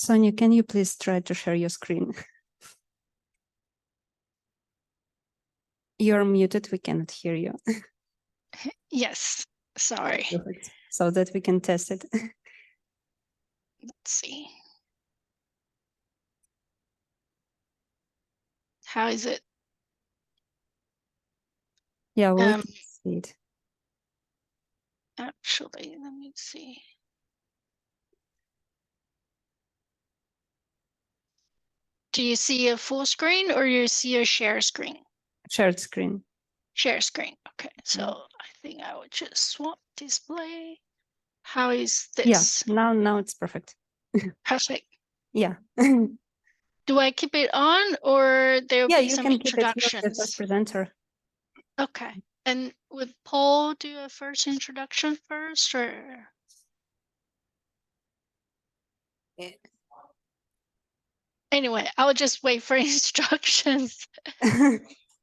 Sonia, can you please try to share your screen? You're muted, we cannot hear you. Yes, sorry. Perfect. So that we can test it. Let's see. How is it? Yeah, we can see it. Actually, let me see. Do you see a full screen or you see a share screen? Shared screen. Share screen. Okay, so I think I would just swap display. How is this? Yeah, now it's perfect. Perfect. Yeah. Do I keep it on or there will Yeah, be you some can keep it. You're the first introductions? presenter. Okay. And would Paul do a first introduction first or? Anyway, I'll just wait for instructions.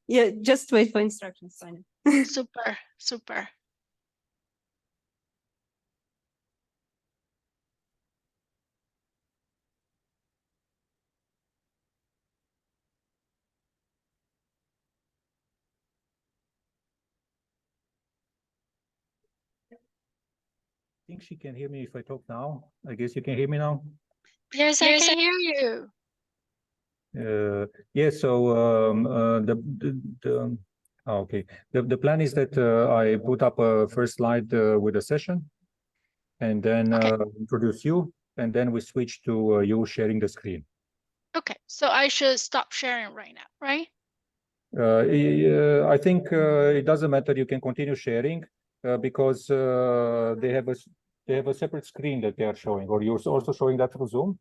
Yeah, just wait for instructions, Sonia. Super, super. I think she can hear me if I talk now. I guess you can hear me now. Yes, I can hear you. Yeah, so okay. The plan is that I put up a first slide with a session and then introduce you, and then we switch to you sharing the screen. Okay, so I should stop sharing right now, right? I think it doesn't matter. You can continue sharing because they have a separate screen that they are showing. Or you're also showing that through Zoom?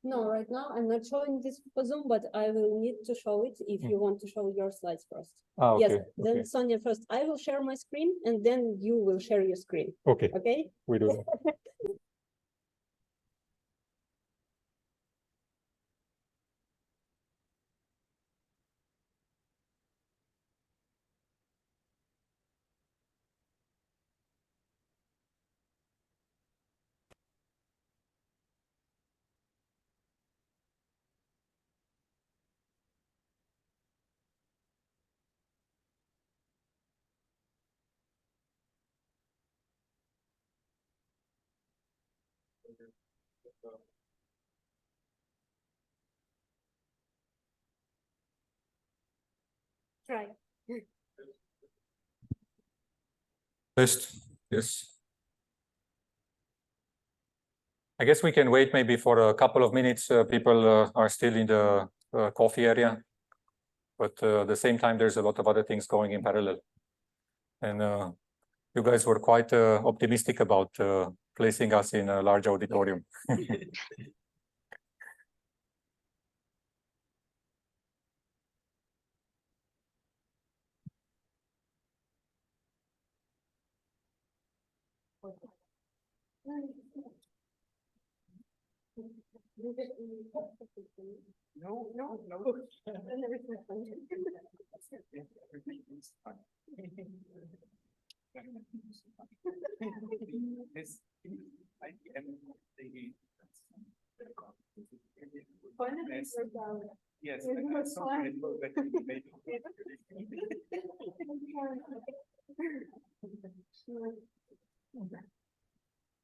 No, right now I'm not showing this for Zoom, but I will need to show it if you want to show your slides first. Okay, yes, then Sonia first. I will share my screen and then you will share your screen. Okay. Okay. We do that. Try. Test. Yes. I guess we can wait maybe for a couple of minutes. People are still in the coffee area, but at the same time, there's a lot of other things going in parallel. And you guys were quite optimistic about placing us in a large auditorium. No. Yes,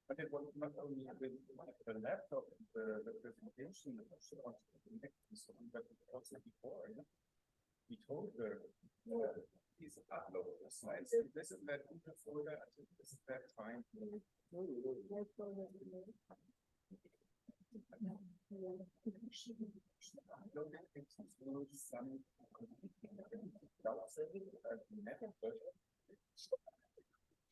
but it was not only with the laptop, the presentation, but also before. We told her, please upload the slides. This is that folder, I think this is that time.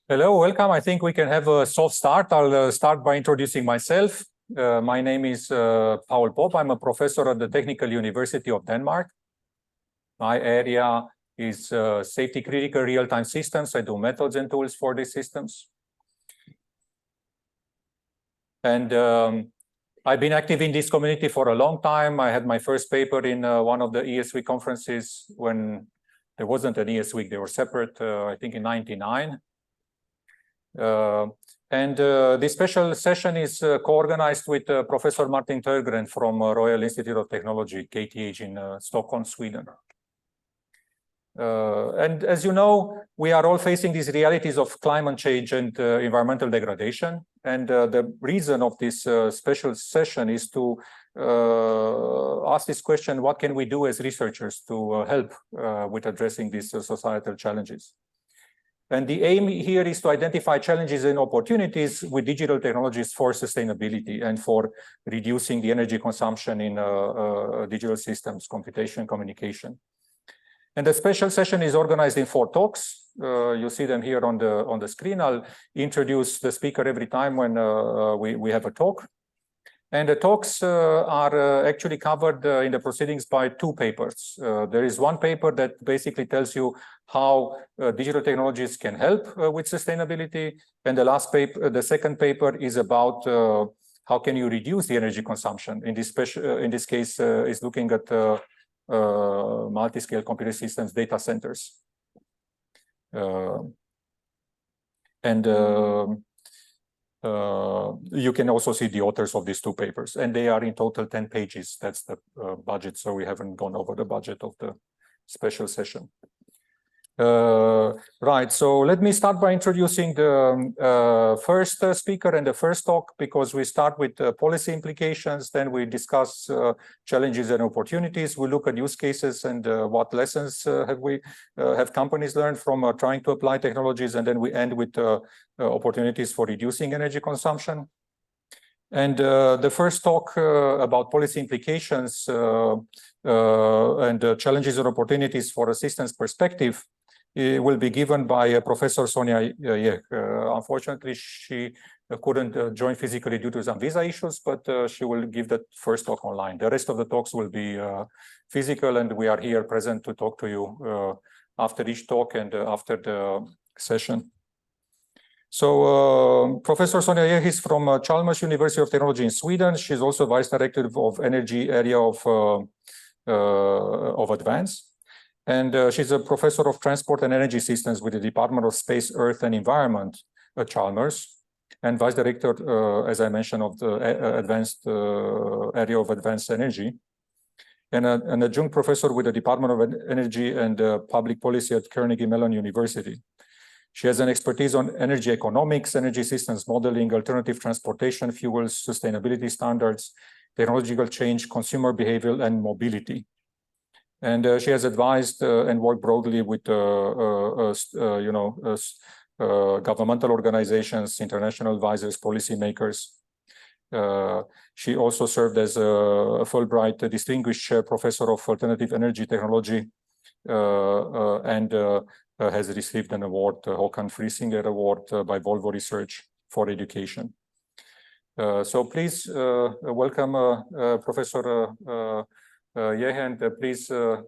Hello, welcome. I think we can have a soft start. I'll start by introducing myself. My name is Paul Pop. I'm a professor at the Technical University of Denmark. My area is safety critical real-time systems. I do methods and tools for these systems. And I've been active in this community for a long time. I had my first paper in one of the ESWeek conferences when there wasn't an ESWeek, they were separate, I think in '99. This special session is co-organized with Professor Martin Törgren from Royal Institute of Technology, KTH, in Stockholm, Sweden. And as you know, we are all facing these realities of climate change and environmental degradation. And the reason of this special session is to ask this question: what can we do as researchers to help with addressing these societal challenges? And the aim here is to identify challenges and opportunities with digital technologies for sustainability and for reducing the energy consumption in digital systems, computation, communication. And the special session is organized in 4 talks. You see them here on the screen. I'll introduce the speaker every time when we have a talk. And the talks are actually covered in the proceedings by 2 papers. There is one paper that basically tells you how digital technologies can help with sustainability. And the second paper is about how can you reduce the energy consumption. In this case, is looking at multi-scale computer systems, data centers. You can also see the authors of these 2 papers, and they are in total 10 pages. That's the budget, so we haven't gone over the budget of the special session. Right, so let me start by introducing the first speaker and the first talk, because we start with policy implications, then we discuss challenges and opportunities, we look at use cases and what lessons have companies learned from trying to apply technologies, and then we end with opportunities for reducing energy consumption. And the first talk about policy implications and challenges and opportunities for a systems perspective will be given by Professor Sonia Jeh. Unfortunately, she couldn't join physically due to some visa issues, but she will give that first talk online. The rest of the talks will be physical, and we are here present to talk to you after each talk and after the session. So Professor Sonia Jeh is from Chalmers University of Technology in Sweden. She's also Vice Director of Energy area of Advance. And she's a Professor of Transport and Energy Systems with the Department of Space, Earth and Environment at Chalmers, and Vice Director, as I mentioned, of the Advanced area of Advanced Energy, and an adjunct professor with the Department of Energy and Public Policy at Carnegie Mellon University. She has an expertise on energy economics, energy systems modeling, alternative transportation fuels, sustainability standards, technological change, consumer behavior, and mobility. And she has advised and worked broadly with, governmental organizations, international advisors, policymakers. She also served as a Fulbright Distinguished Chair Professor of Alternative Energy Technology and has received an award, Håkan Friesinger Award by Volvo Research for Education. So please welcome Professor Jeh, and please, you're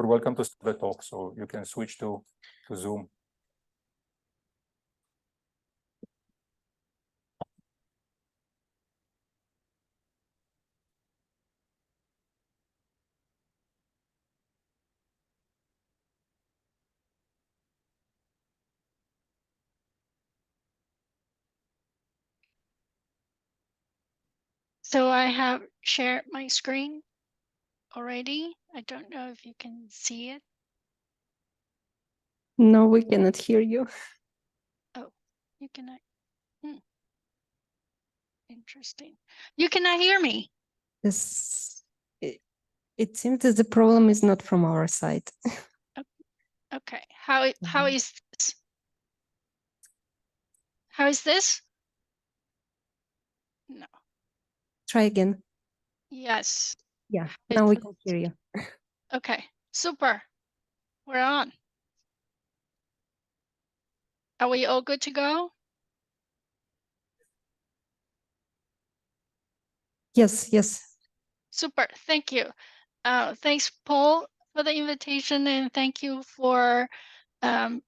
welcome to start the talk, so you can switch to Zoom. So I have shared my screen already. I don't know if you can see it. No, we cannot hear you. Oh, you cannot. Interesting. You cannot hear me. This, it seems that the problem is not from our side. Okay. How is this? How is this? No. Try again. Yes. Yeah, now we can hear you. Okay. Super. We're on. Are we all good to go? Yes, yes. Super. Thank you. Thanks, Paul, for the invitation, and thank you for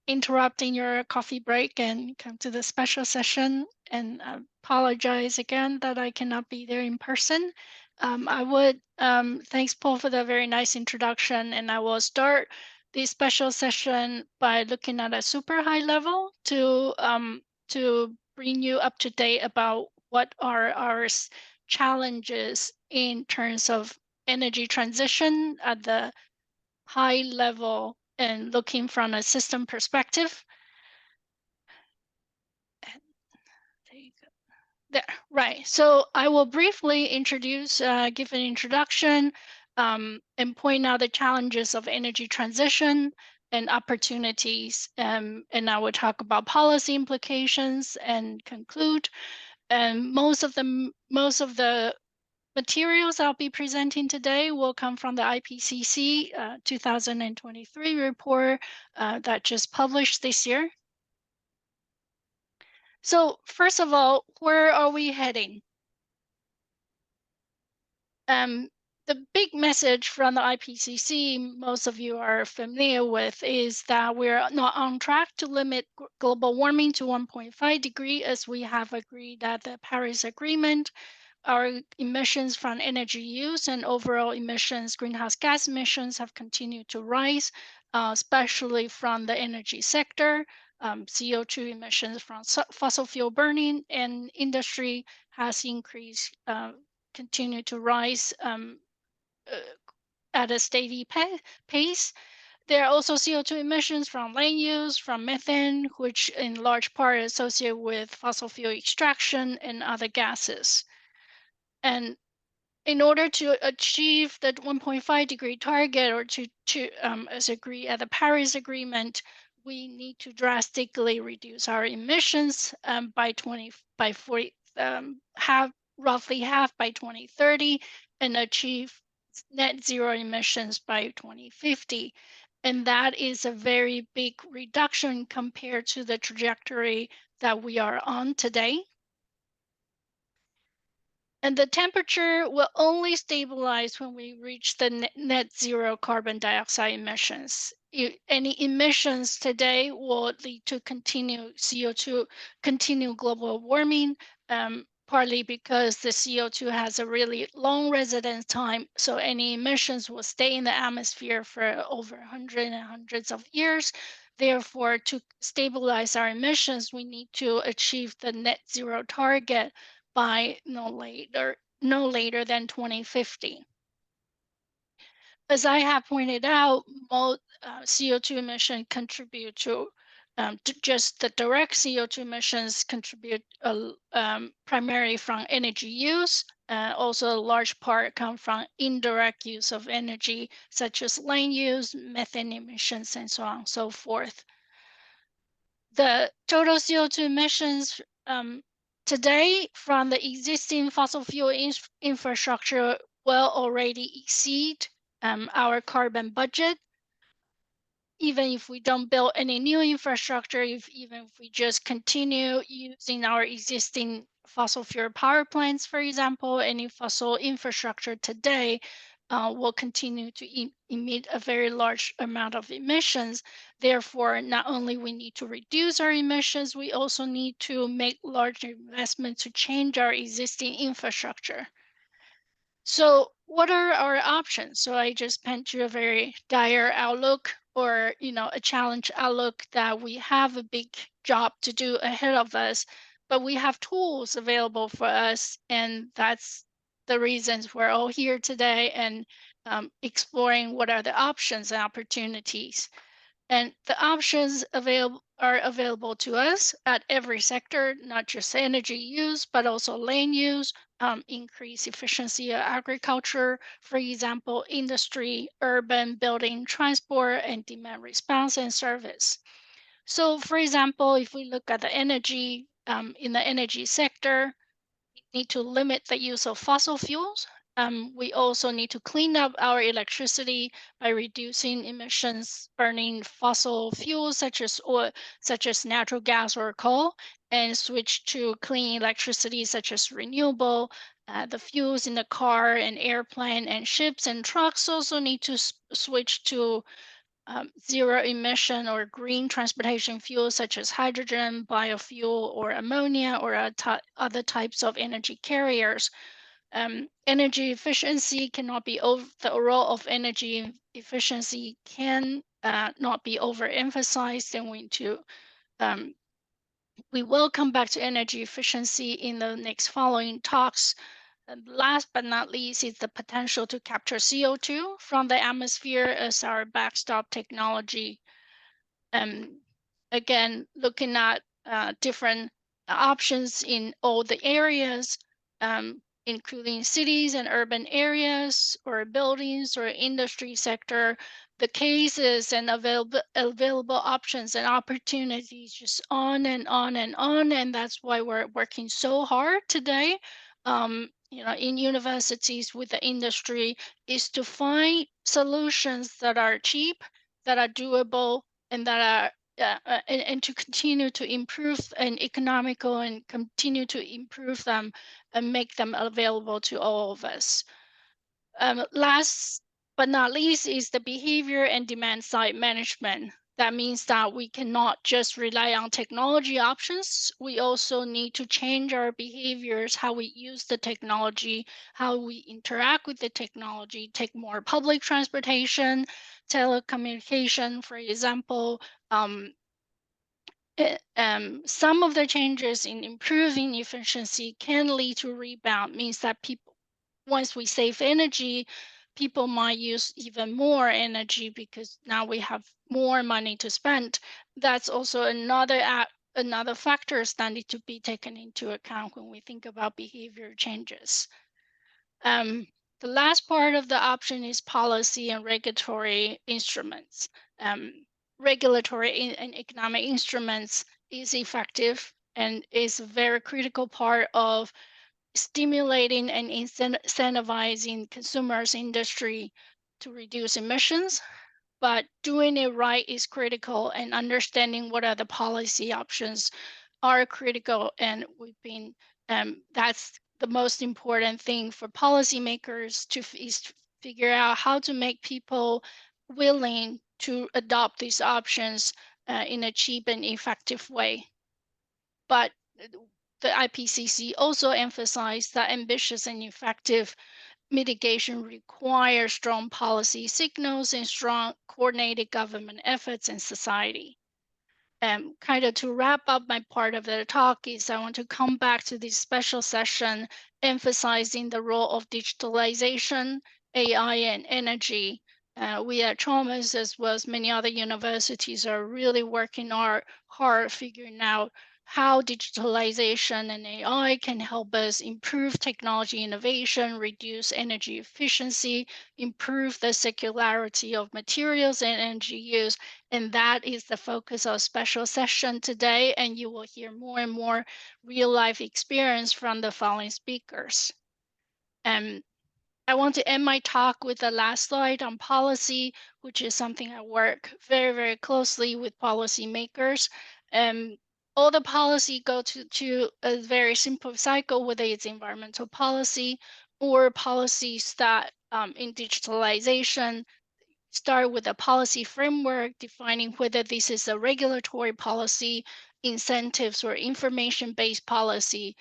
interrupting your coffee break and come to the special session. And I apologize again that I cannot be there in person. Thanks, Paul, for the very nice introduction, and I will start this special session by looking at a super high level to bring you up to date about what are our challenges in terms of energy transition at the high level and looking from a system perspective. And there you go. There, right. So I will briefly introduce, give an introduction, and point out the challenges of energy transition and opportunities. And I will talk about policy implications and conclude. And most of the materials I'll be presenting today will come from the IPCC 2023 report that just published this year. So first of all, where are we heading? The big message from the IPCC, most of you are familiar with, is that we're not on track to limit global warming to 1.5 degrees, as we have agreed at the Paris Agreement. Our emissions from energy use and overall emissions, greenhouse gas emissions, have continued to rise, especially from the energy sector. CO2 emissions from fossil fuel burning and industry has increased, continue to rise at a steady pace. There are also CO2 emissions from land use, from methane, which in large part is associated with fossil fuel extraction and other gases. And in order to achieve the 1.5 degree target, or as agreed at the Paris Agreement, we need to drastically reduce our emissions roughly half by 2030, and achieve net zero emissions by 2050. And that is a very big reduction compared to the trajectory that we are on today. And the temperature will only stabilize when we reach the net zero carbon dioxide emissions. Any emissions today will lead to continue global warming, partly because the CO2 has a really long residence time. So any emissions will stay in the atmosphere for over hundreds of years. Therefore, to stabilize our emissions, we need to achieve the net zero target by no later than 2050. As I have pointed out, CO2 emissions contribute to just the direct CO2 emissions contribute primarily from energy use. Also, a large part come from indirect use of energy, such as land use, methane emissions, and so on and so forth. The total CO2 emissions today from the existing fossil fuel infrastructure will already exceed our carbon budget. Even if we don't build any new infrastructure, even if we just continue using our existing fossil fuel power plants, for example, any fossil infrastructure today will continue to emit a very large amount of emissions. Therefore, not only we need to reduce our emissions, we also need to make large investments to change our existing infrastructure. So what are our options? So I just painted you a very dire outlook, or a challenge outlook, that we have a big job to do ahead of us, but we have tools available for us, and that's the reasons we're all here today, and exploring what are the options and opportunities. And the options are available to us at every sector, not just energy use, but also land use, increase efficiency of agriculture, for example, industry, urban, building, transport, and demand response and service. So for example, if we look at the energy, in the energy sector, we need to limit the use of fossil fuels. We also need to clean up our electricity by reducing emissions burning fossil fuels such as natural gas or coal, and switch to clean electricity such as renewable. The fuels in the car and airplane and ships and trucks also need to switch to zero emission or green transportation fuels such as hydrogen, biofuel, or ammonia, or other types of energy carriers. Energy efficiency cannot be the role of energy efficiency can not be overemphasized, and we will come back to energy efficiency in the next following talks. And last but not least is the potential to capture CO2 from the atmosphere as our backstop technology. Again, looking at different options in all the areas, including cities and urban areas or buildings or industry sector, the cases and available options and opportunities just on and on and on. And that's why we're working so hard today, in universities with the industry, is to find solutions that are cheap, that are doable, and that are and to continue to improve and economical and continue to improve them and make them available to all of us. Last but not least is the behavior and demand side management. That means that we cannot just rely on technology options. We also need to change our behaviors, how we use the technology, how we interact with the technology, take more public transportation, telecommunication, for example. Some of the changes in improving efficiency can lead to rebound, means that people, once we save energy, people might use even more energy because now we have more money to spend. That's also another factors that need to be taken into account when we think about behavior changes. The last part of the option is policy and regulatory instruments. Regulatory and economic instruments is effective and is a very critical part of stimulating and incentivizing consumers industry to reduce emissions. But doing it right is critical, and understanding what are the policy options are critical. And we've been that's the most important thing for policymakers to figure out how to make people willing to adopt these options in a cheap and effective way. But the IPCC also emphasized that ambitious and effective mitigation requires strong policy signals and strong coordinated government efforts in society. Kind of to wrap up my part of the talk is I want to come back to this special session emphasizing the role of digitalization, AI, and energy. We at Chalmers, as well as many other universities, are really working hard figuring out how digitalization and AI can help us improve technology innovation, reduce energy efficiency, improve the circularity of materials and energy use. And that is the focus of special session today. And you will hear more and more real life experience from the following speakers. I want to end my talk with the last slide on policy, which is something I work very, very closely with policymakers. All the policy go to a very simple cycle, whether it's environmental policy or policies that in digitalization start with a policy framework defining whether this is a regulatory policy, incentives, or information-based policy.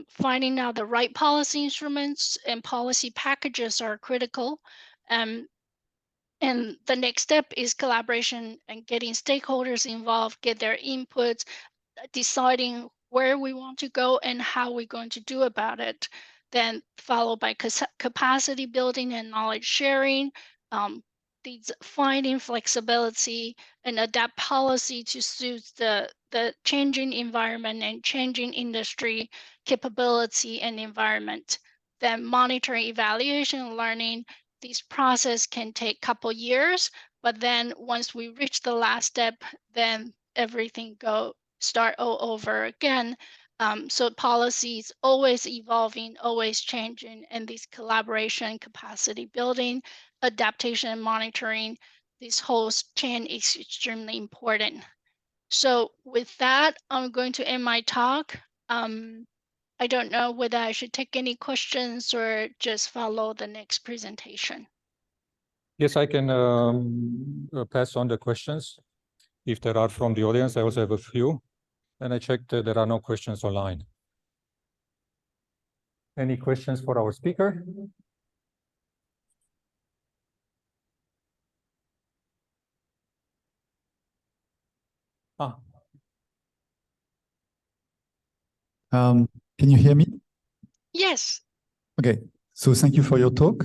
Finding out the right policy instruments and policy packages are critical. And the next step is collaboration and getting stakeholders involved, get their inputs, deciding where we want to go and how we're going to do about it. Then followed by capacity building and knowledge sharing, these finding flexibility and adapt policy to suit the changing environment and changing industry capability and environment. Then monitoring, evaluation, and learning. This process can take a couple years, but then once we reach the last step, then everything start all over again. So policy is always evolving, always changing, and this collaboration, capacity building, adaptation, and monitoring, this whole chain is extremely important. So with that, I'm going to end my talk. I don't know whether I should take any questions or just follow the next presentation. Yes, I can pass on the questions if there are from the audience. I also have a few. And I checked there are no questions online. Any questions for our speaker? Ah, Can you hear me? Yes. Okay, so thank you for your talk.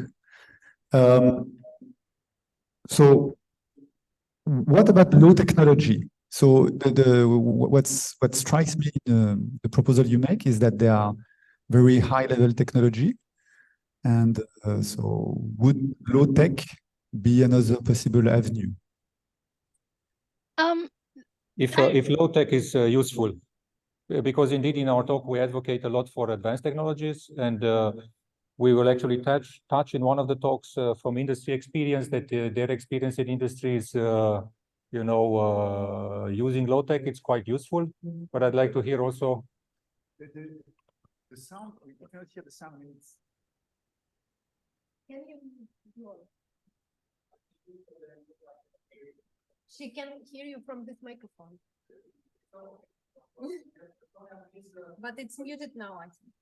So what about low technology? So what strikes me in the proposal you make is that they are very high level technology. And so would low tech be another possible avenue? if I- low tech is useful, because indeed in our talk we advocate a lot for advanced technologies, and we will actually touch in one of the talks from industry experience that their experience in industry is using low tech. It's quite useful, but I'd like to hear also. The sound, we cannot hear the sound. She can hear you from this microphone. But it's muted now, I think.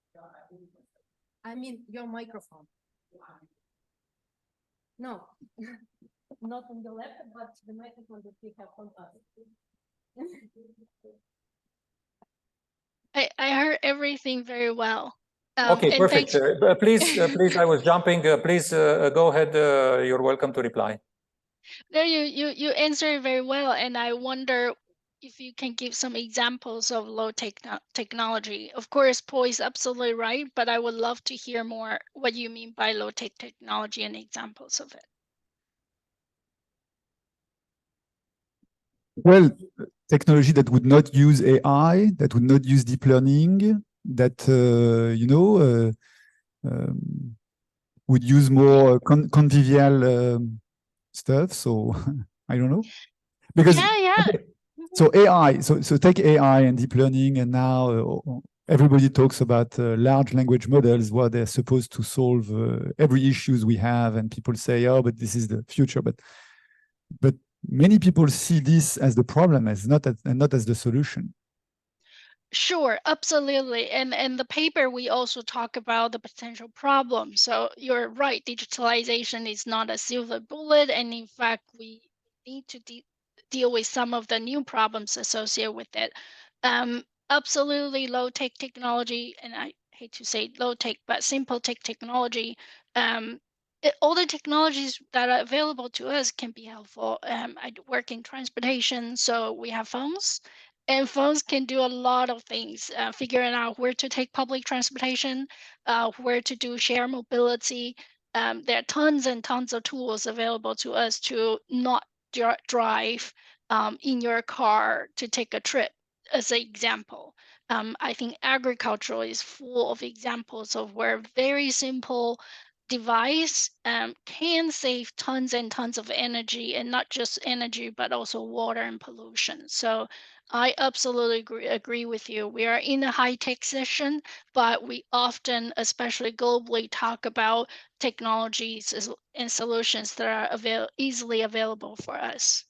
I mean, your microphone. No, not on the laptop, but the microphone that we have on us. I heard everything very well. Okay, and perfect. thanks- Please, I was jumping. Please go ahead. You're welcome to reply. No, you answered it very well, and I wonder if you can give some examples of low technology. Of course, Paul is absolutely right, but I would love to hear more what you mean by low tech technology and examples of it. Well, technology that would not use AI, that would not use deep learning, that would use more convivial stuff. So I don't know, because Yeah. so AI, so take AI and deep learning, and now everybody talks about large language models, what they're supposed to solve every issues we have, and people say, oh, but this is the future, but many people see this as the problem, as not as the solution. Sure, absolutely. And the paper, we also talk about the potential problems. So you're right, digitalization is not a silver bullet. And in fact, we need to deal with some of the new problems associated with it. Absolutely low tech technology, and I hate to say low tech, but simple tech technology. All the technologies that are available to us can be helpful. I work in transportation, so we have phones. And phones can do a lot of things, figuring out where to take public transportation, where to do share mobility. There are tons and tons of tools available to us to not drive in your car to take a trip, as an example. I think agriculture is full of examples of where very simple device can save tons and tons of energy, and not just energy, but also water and pollution. So I absolutely agree with you. We are in a high-tech session, but we often, especially globally, talk about technologies and solutions that are easily available for us.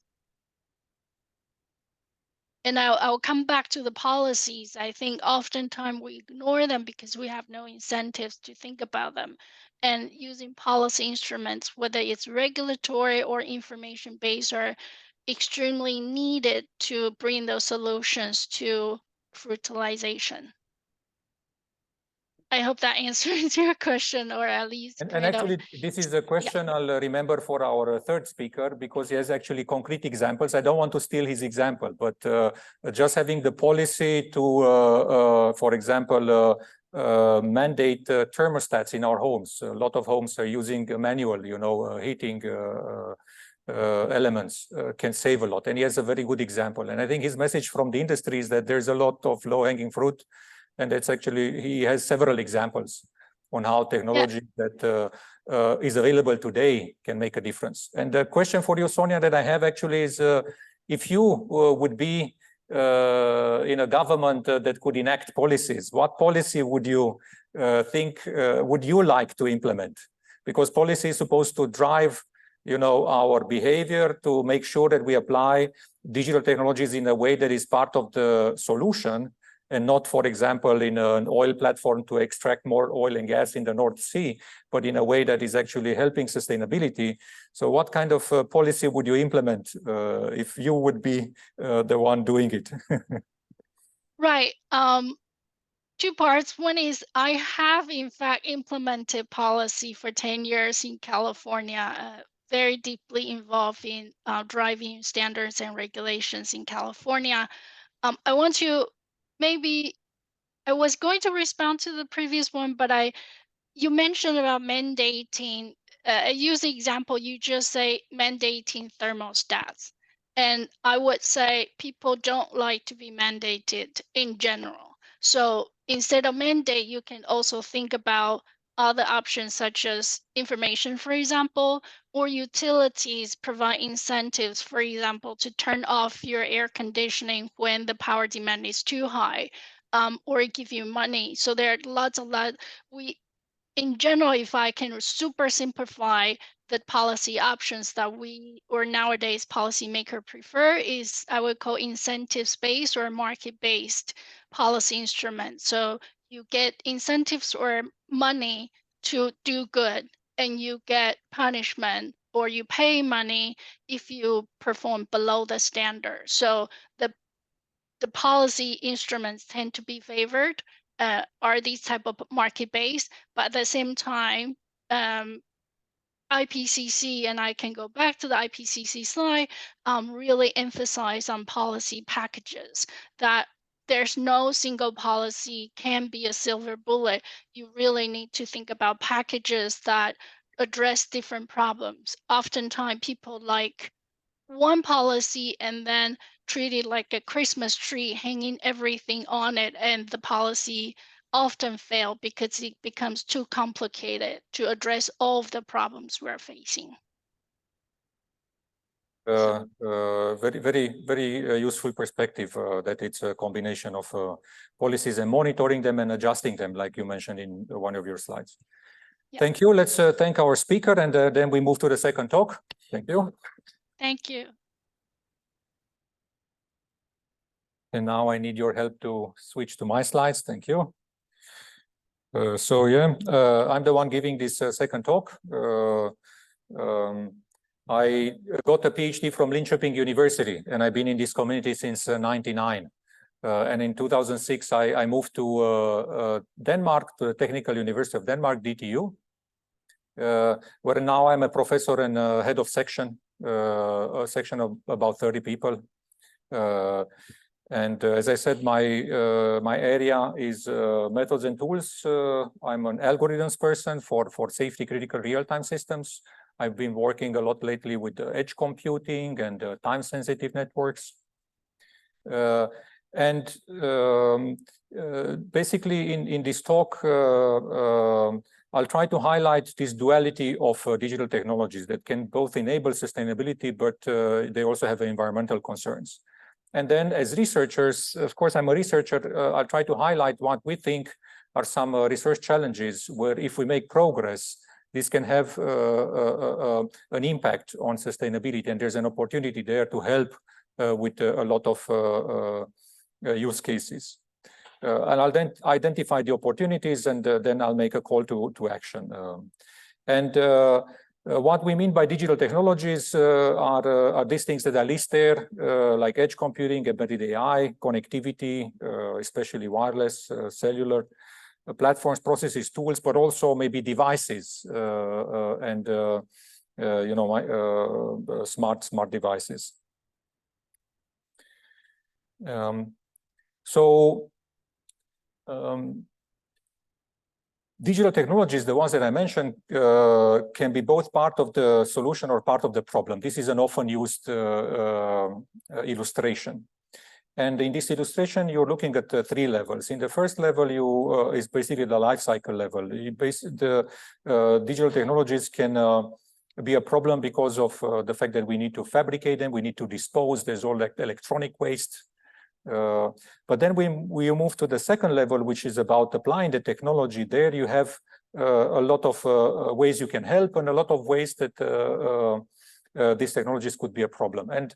And I'll come back to the policies. I think oftentimes we ignore them because we have no incentives to think about them. And using policy instruments, whether it's regulatory or information-based, are extremely needed to bring those solutions to fertilization. I hope that answers your question, or at least And actually, this is a question I'll remember for our third speaker, because he has actually concrete examples. I don't want to steal his example, but just having the policy to, for example, mandate thermostats in our homes. A lot of homes are using manual, heating elements can save a lot. And he has a very good example. And I think his message from the industry is that there's a lot of low-hanging fruit. And it's actually, he has several examples on how technology that is available today can make a difference. And the question for you, Sonia, that I have actually is, if you would be in a government that could enact policies, what policy would you think would you like to implement? Because policy is supposed to drive, our behavior, to make sure that we apply digital technologies in a way that is part of the solution, and not, for example, in an oil platform to extract more oil and gas in the North Sea, but in a way that is actually helping sustainability. So what kind of policy would you implement if you would be the one doing it? Right. Two parts. One is I have in fact implemented policy for 10 years in California, very deeply involved in driving standards and regulations in California. I want to I was going to respond to the previous one, but you mentioned about mandating, use the example, you just say mandating thermostats. And I would say people don't like to be mandated in general. So instead of mandate, you can also think about other options such as information, for example, or utilities provide incentives, for example, to turn off your air conditioning when the power demand is too high, or give you money. So there are in general, if I can super simplify the policy options that we or nowadays policymaker prefer is I would call incentives-based or market-based policy instruments. So you get incentives or money to do good, and you get punishment or you pay money if you perform below the standard. So the policy instruments tend to be favored are these type of market-based, but at the same time, IPCC, and I can go back to the IPCC slide, really emphasize on policy packages, that there's no single policy can be a silver bullet. You really need to think about packages that address different problems. Oftentimes people like one policy and then treat it like a Christmas tree, hanging everything on it, and the policy often fail because it becomes too complicated to address all of the problems we're facing. Very useful perspective that it's a combination of policies and monitoring them and adjusting them, like you mentioned in one of your slides. Yeah. Thank you. Let's thank our speaker, and then we move to the second talk. Thank you. Thank you. And now I need your help to switch to my slides. Thank you. I'm the one giving this second talk. I got a PhD from Linköping University, and I've been in this community since '99. And in 2006, I moved to Denmark, to the Technical University of Denmark, DTU, where now I'm a professor and head of section, a section of about 30 people. And as I said, my area is methods and tools. I'm an algorithms person for safety critical real-time systems. I've been working a lot lately with edge computing and time-sensitive networks. Basically, in this talk, I'll try to highlight this duality of digital technologies that can both enable sustainability, but they also have environmental concerns. And then as researchers, of course, I'm a researcher, I'll try to highlight what we think are some research challenges where if we make progress, this can have an impact on sustainability. And there's an opportunity there to help with a lot of use cases. And I'll then identify the opportunities, and then I'll make a call to action. What we mean by digital technologies are these things that are listed there, like edge computing, embedded AI, connectivity, especially wireless, cellular platforms, processes, tools, but also maybe devices and smart devices. Digital technologies, the ones that I mentioned, can be both part of the solution or part of the problem. This is an often used illustration. And in this illustration, you're looking at 3 levels. In the first level, is basically the life cycle level. The digital technologies can be a problem because of the fact that we need to fabricate them, we need to dispose, there's all electronic waste. But then we move to the second level, which is about applying the technology. There you have a lot of ways you can help and a lot of ways that these technologies could be a problem. And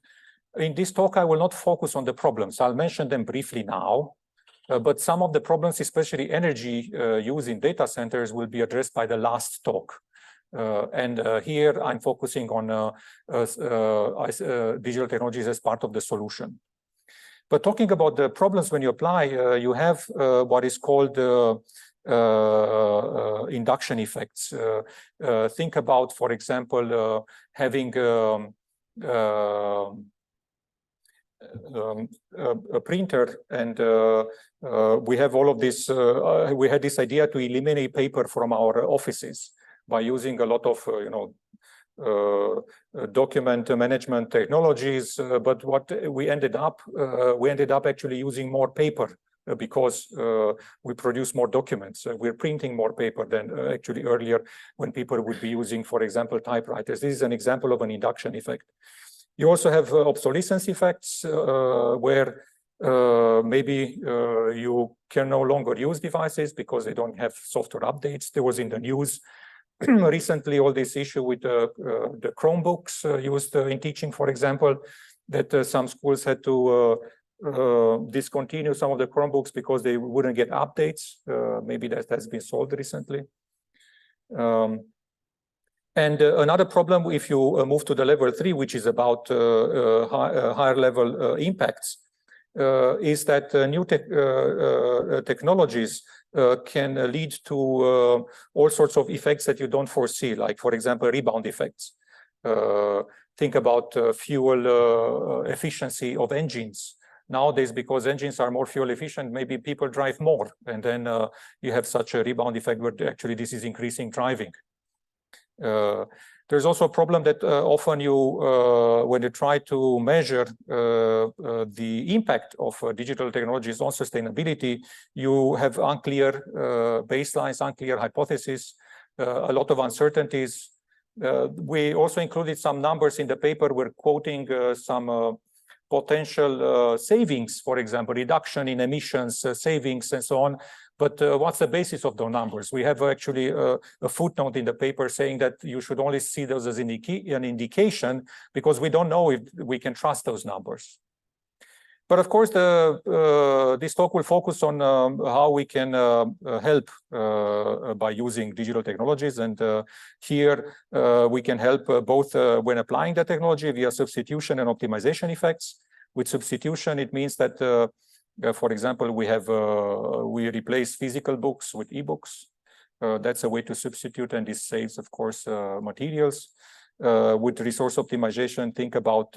in this talk, I will not focus on the problems. I'll mention them briefly now. But some of the problems, especially energy use in data centers, will be addressed by the last talk. Here I'm focusing on digital technologies as part of the solution. But talking about the problems when you apply, you have what is called induction effects. Think about, for example, having a printer, and we have all of this. We had this idea to eliminate paper from our offices by using a lot of, document management technologies. But what we ended up actually using more paper because we produce more documents. We're printing more paper than actually earlier when people would be using, for example, typewriters. This is an example of an induction effect. You also have obsolescence effects where maybe you can no longer use devices because they don't have software updates. There was in the news recently all this issue with the Chromebooks used in teaching, for example, that some schools had to discontinue some of the Chromebooks because they wouldn't get updates. Maybe that has been solved recently. And another problem, if you move to the level 3, which is about higher level impacts, is that new technologies can lead to all sorts of effects that you don't foresee, like, for example, rebound effects. Think about fuel efficiency of engines. Nowadays, because engines are more fuel efficient, maybe people drive more, and then you have such a rebound effect where actually this is increasing driving. There's also a problem that often when you try to measure the impact of digital technologies on sustainability, you have unclear baselines, unclear hypotheses, a lot of uncertainties. We also included some numbers in the paper. We're quoting some potential savings, for example, reduction in emissions, savings, and so on. But what's the basis of those numbers? We have actually a footnote in the paper saying that you should only see those as an indication because we don't know if we can trust those numbers. But of course, this talk will focus on how we can help by using digital technologies. And here we can help both when applying the technology via substitution and optimization effects. With substitution, it means that for example, we replace physical books with ebooks. That's a way to substitute, and this saves, of course, materials. With resource optimization, think about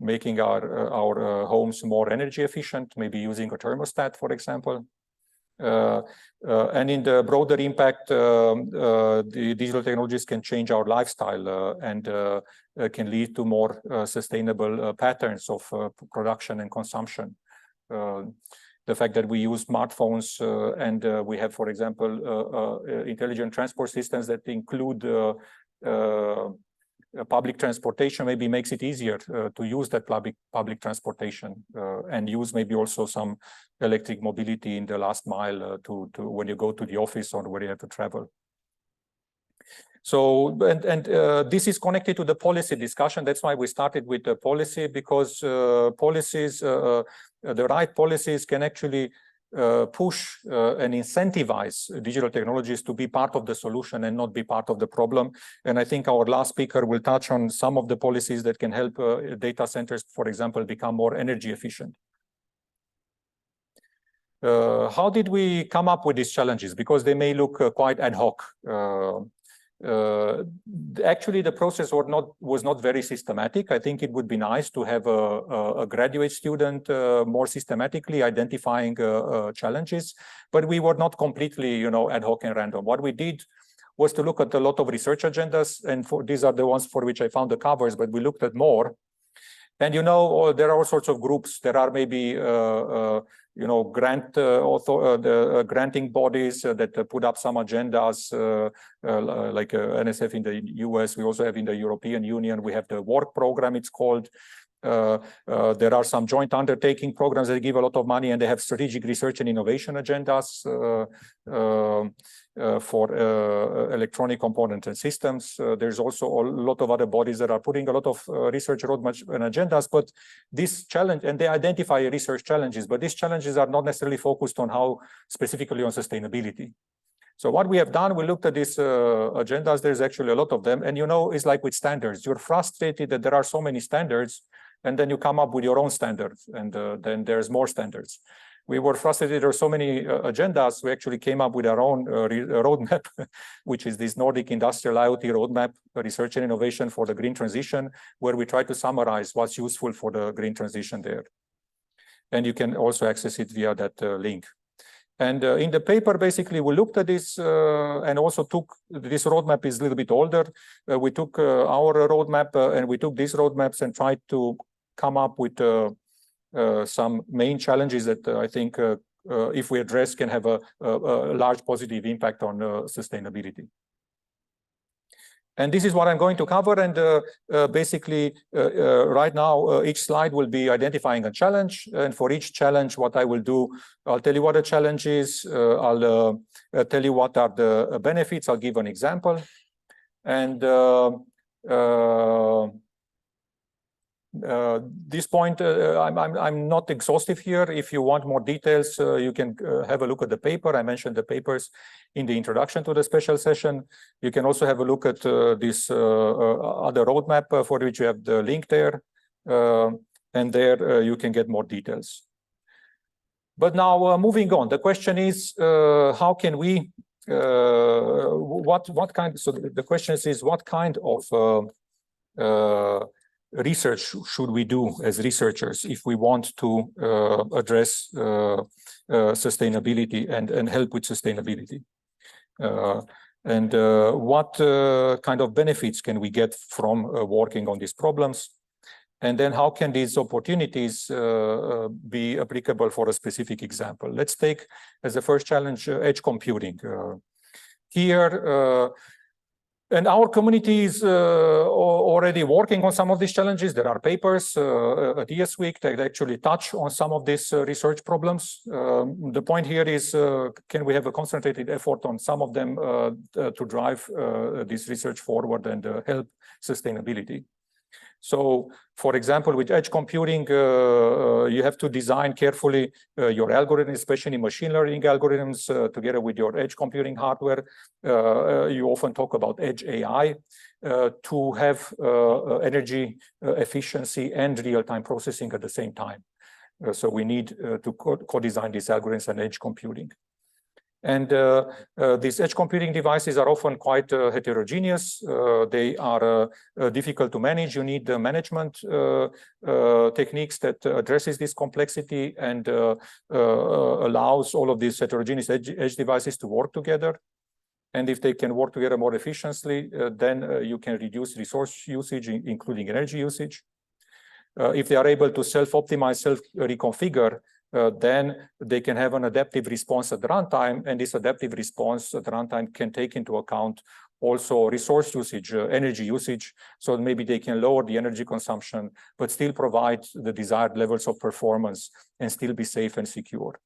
making our homes more energy efficient, maybe using a thermostat, for example. And in the broader impact, the digital technologies can change our lifestyle and can lead to more sustainable patterns of production and consumption. The fact that we use smartphones and we have, for example, intelligent transport systems that include public transportation maybe makes it easier to use that public transportation and use maybe also some electric mobility in the last mile to when you go to the office or where you have to travel. So, this is connected to the policy discussion. That's why we started with the policy, because policies, the right policies can actually push and incentivize digital technologies to be part of the solution and not be part of the problem. And I think our last speaker will touch on some of the policies that can help data centers, for example, become more energy efficient. How did we come up with these challenges? Because they may look quite ad hoc. Actually, the process was not very systematic. I think it would be nice to have a graduate student more systematically identifying challenges, but we were not completely, ad hoc and random. What we did was to look at a lot of research agendas, and these are the ones for which I found the covers, but we looked at more. And there are all sorts of groups. There are maybe granting bodies that put up some agendas, like NSF in the US. We also have in the European Union. We have the work program, it's called. There are some joint undertaking programs that give a lot of money, and they have strategic research and innovation agendas for electronic components and systems. There's also a lot of other bodies that are putting a lot of research roadmaps and agendas, but this challenge, and they identify research challenges, but these challenges are not necessarily focused on how specifically on sustainability. So what we have done, we looked at these agendas. There's actually a lot of them. And, you know, it's like with standards. You're frustrated that there are so many standards, and then you come up with your own standards, and then there's more standards. We were frustrated there are so many agendas. We actually came up with our own roadmap, which is this Nordic Industrial IoT Roadmap, Research and Innovation for the Green Transition, where we try to summarize what's useful for the green transition there. And you can also access it via that link. And in the paper, basically, we looked at this and also took, this roadmap is a little bit older. We took our roadmap and we took these roadmaps and tried to come up with some main challenges that I think if we address can have a large positive impact on sustainability. And this is what I'm going to cover. And basically, right now, each slide will be identifying a challenge. And for each challenge, what I will do, I'll tell you what the challenge is. I'll tell you what are the benefits. I'll give an example. And this point, I'm not exhaustive here. If you want more details, you can have a look at the paper. I mentioned the papers in the introduction to the special session. You can also have a look at this other roadmap for which you have the link there. And there you can get more details. But now moving on, the question is, how can we, what kind, so the question is, what kind of research should we do as researchers if we want to address sustainability and help with sustainability? And what kind of benefits can we get from working on these problems? And then how can these opportunities be applicable for a specific example? Let's take as a first challenge edge computing. Here, and our community is already working on some of these challenges. There are papers at ESWeek that actually touch on some of these research problems. The point here is, can we have a concentrated effort on some of them to drive this research forward and help sustainability? So, for example, with edge computing, you have to design carefully your algorithms, especially machine learning algorithms, together with your edge computing hardware. You often talk about edge AI to have energy efficiency and real-time processing at the same time. So we need to co-design these algorithms and edge computing. And these edge computing devices are often quite heterogeneous. They are difficult to manage. You need management techniques that addresses this complexity and allows all of these heterogeneous edge devices to work together. And if they can work together more efficiently, then you can reduce resource usage, including energy usage. If they are able to self-optimize, self-reconfigure, then they can have an adaptive response at the runtime, and this adaptive response at the runtime can take into account also resource usage, energy usage, so maybe they can lower the energy consumption, but still provide the desired levels of performance and still be safe and secure.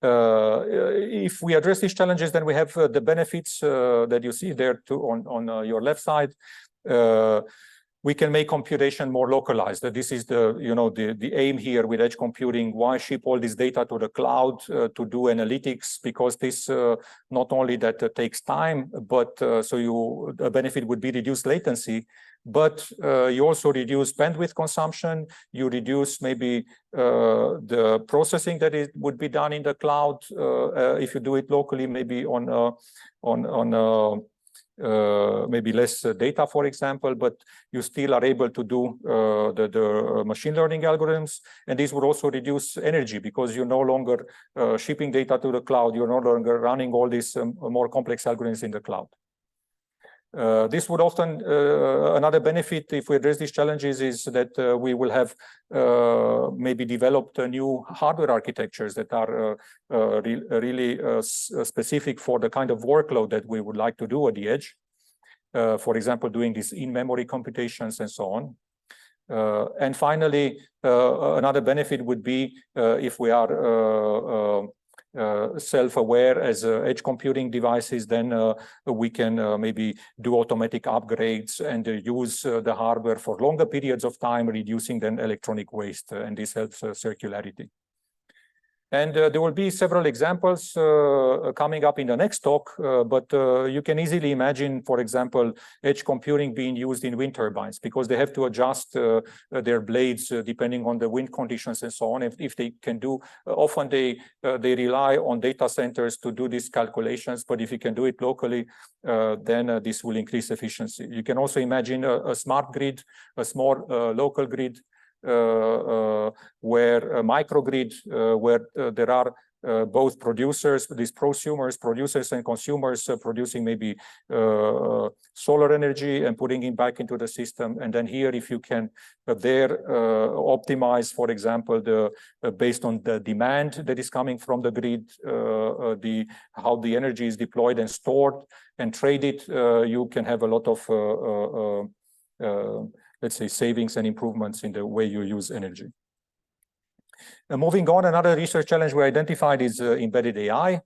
If we address these challenges, then we have the benefits that you see there too on your left side. We can make computation more localized. This is the aim here with edge computing. Why ship all this data to the cloud to do analytics? Because this not only that takes time, but so a benefit would be reduced latency, but you also reduce bandwidth consumption. You reduce maybe the processing that it would be done in the cloud if you do it locally, maybe on maybe less data, for example, but you still are able to do the machine learning algorithms. And this would also reduce energy because you're no longer shipping data to the cloud. You're no longer running all these more complex algorithms in the cloud. This would often, another benefit if we address these challenges is that we will have maybe developed new hardware architectures that are really specific for the kind of workload that we would like to do at the edge. For example, doing these in-memory computations and so on. And finally, another benefit would be if we are self-aware as edge computing devices, then we can maybe do automatic upgrades and use the hardware for longer periods of time, reducing then electronic waste, and this helps circularity. And there will be several examples coming up in the next talk, but you can easily imagine, for example, edge computing being used in wind turbines, because they have to adjust their blades depending on the wind conditions and so on. If they can do, often they rely on data centers to do these calculations, but if you can do it locally, then this will increase efficiency. You can also imagine a smart grid, a small local grid, where a microgrid, where there are both producers, these prosumers, producers and consumers producing maybe solar energy and putting it back into the system. And then here, if you can optimize, for example, based on the demand that is coming from the grid, how the energy is deployed and stored and traded, you can have a lot of let's say, savings and improvements in the way you use energy. Moving on, another research challenge we identified is embedded AI.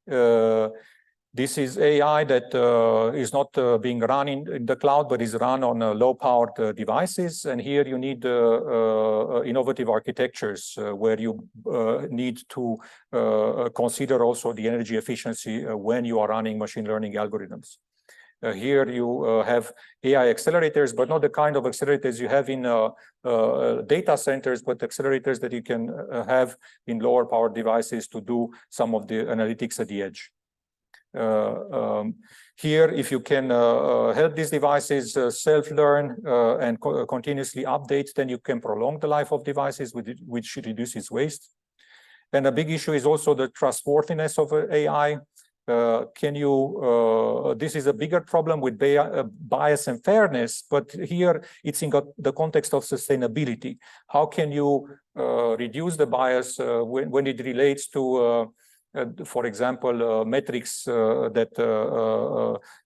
This is AI that is not being run in the cloud, but is run on low-powered devices. And here you need innovative architectures where you need to consider also the energy efficiency when you are running machine learning algorithms. Here you have AI accelerators, but not the kind of accelerators you have in data centers, but accelerators that you can have in lower power devices to do some of the analytics at the edge. Here, if you can help these devices self-learn and continuously update, then you can prolong the life of devices, which reduces waste. And a big issue is also the trustworthiness of AI. This is a bigger problem with bias and fairness, but here it's in the context of sustainability. How can you reduce the bias when it relates to, for example, metrics that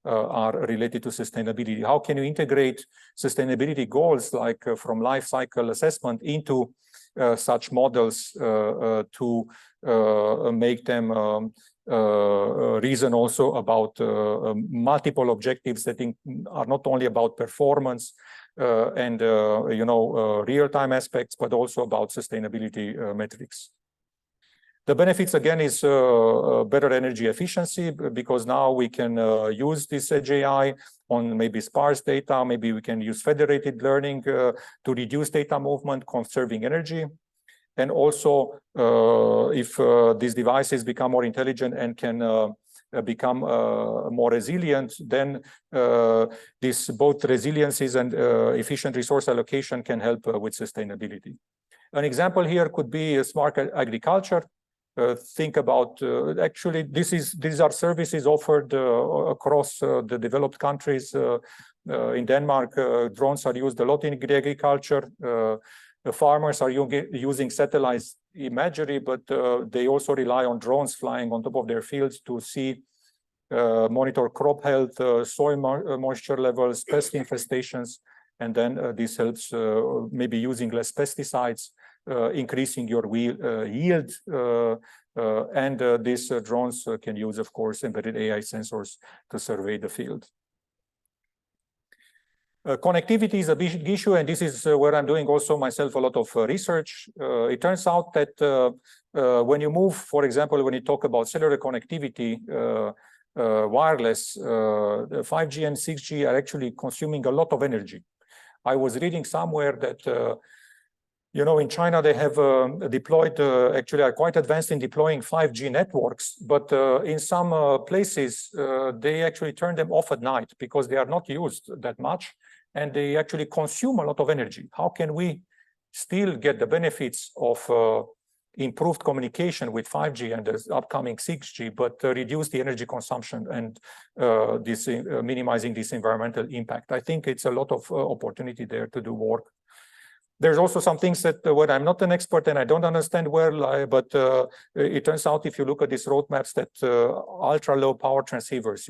are related to sustainability? How can you integrate sustainability goals like from life cycle assessment into such models to make them reason also about multiple objectives that are not only about performance and real-time aspects, but also about sustainability metrics. The benefits again is better energy efficiency, because now we can use this edge AI on maybe sparse data. Maybe we can use federated learning to reduce data movement, conserving energy. And also, if these devices become more intelligent and can become more resilient, then this both resiliencies and efficient resource allocation can help with sustainability. An example here could be smart agriculture. Think about actually these are services offered across the developed countries. In Denmark, drones are used a lot in agriculture. The farmers are using satellite imagery, but they also rely on drones flying on top of their fields to see, monitor crop health, soil moisture levels, pest infestations, and then this helps maybe using less pesticides, increasing your yield, and these drones can use, of course, embedded AI sensors to survey the field. Connectivity is a big issue, and this is where I'm doing also myself a lot of research. It turns out that when you move, for example, when you talk about cellular connectivity, wireless, 5G and 6G are actually consuming a lot of energy. I was reading somewhere that in China, they have deployed, actually are quite advanced in deploying 5G networks, but in some places, they actually turn them off at night because they are not used that much, and they actually consume a lot of energy. How can we still get the benefits of improved communication with 5G and the upcoming 6G, but reduce the energy consumption and minimizing this environmental impact? I think it's a lot of opportunity there to do work. There's also some things that when I'm not an expert and I don't understand well, but it turns out if you look at these roadmaps that ultra low power transceivers,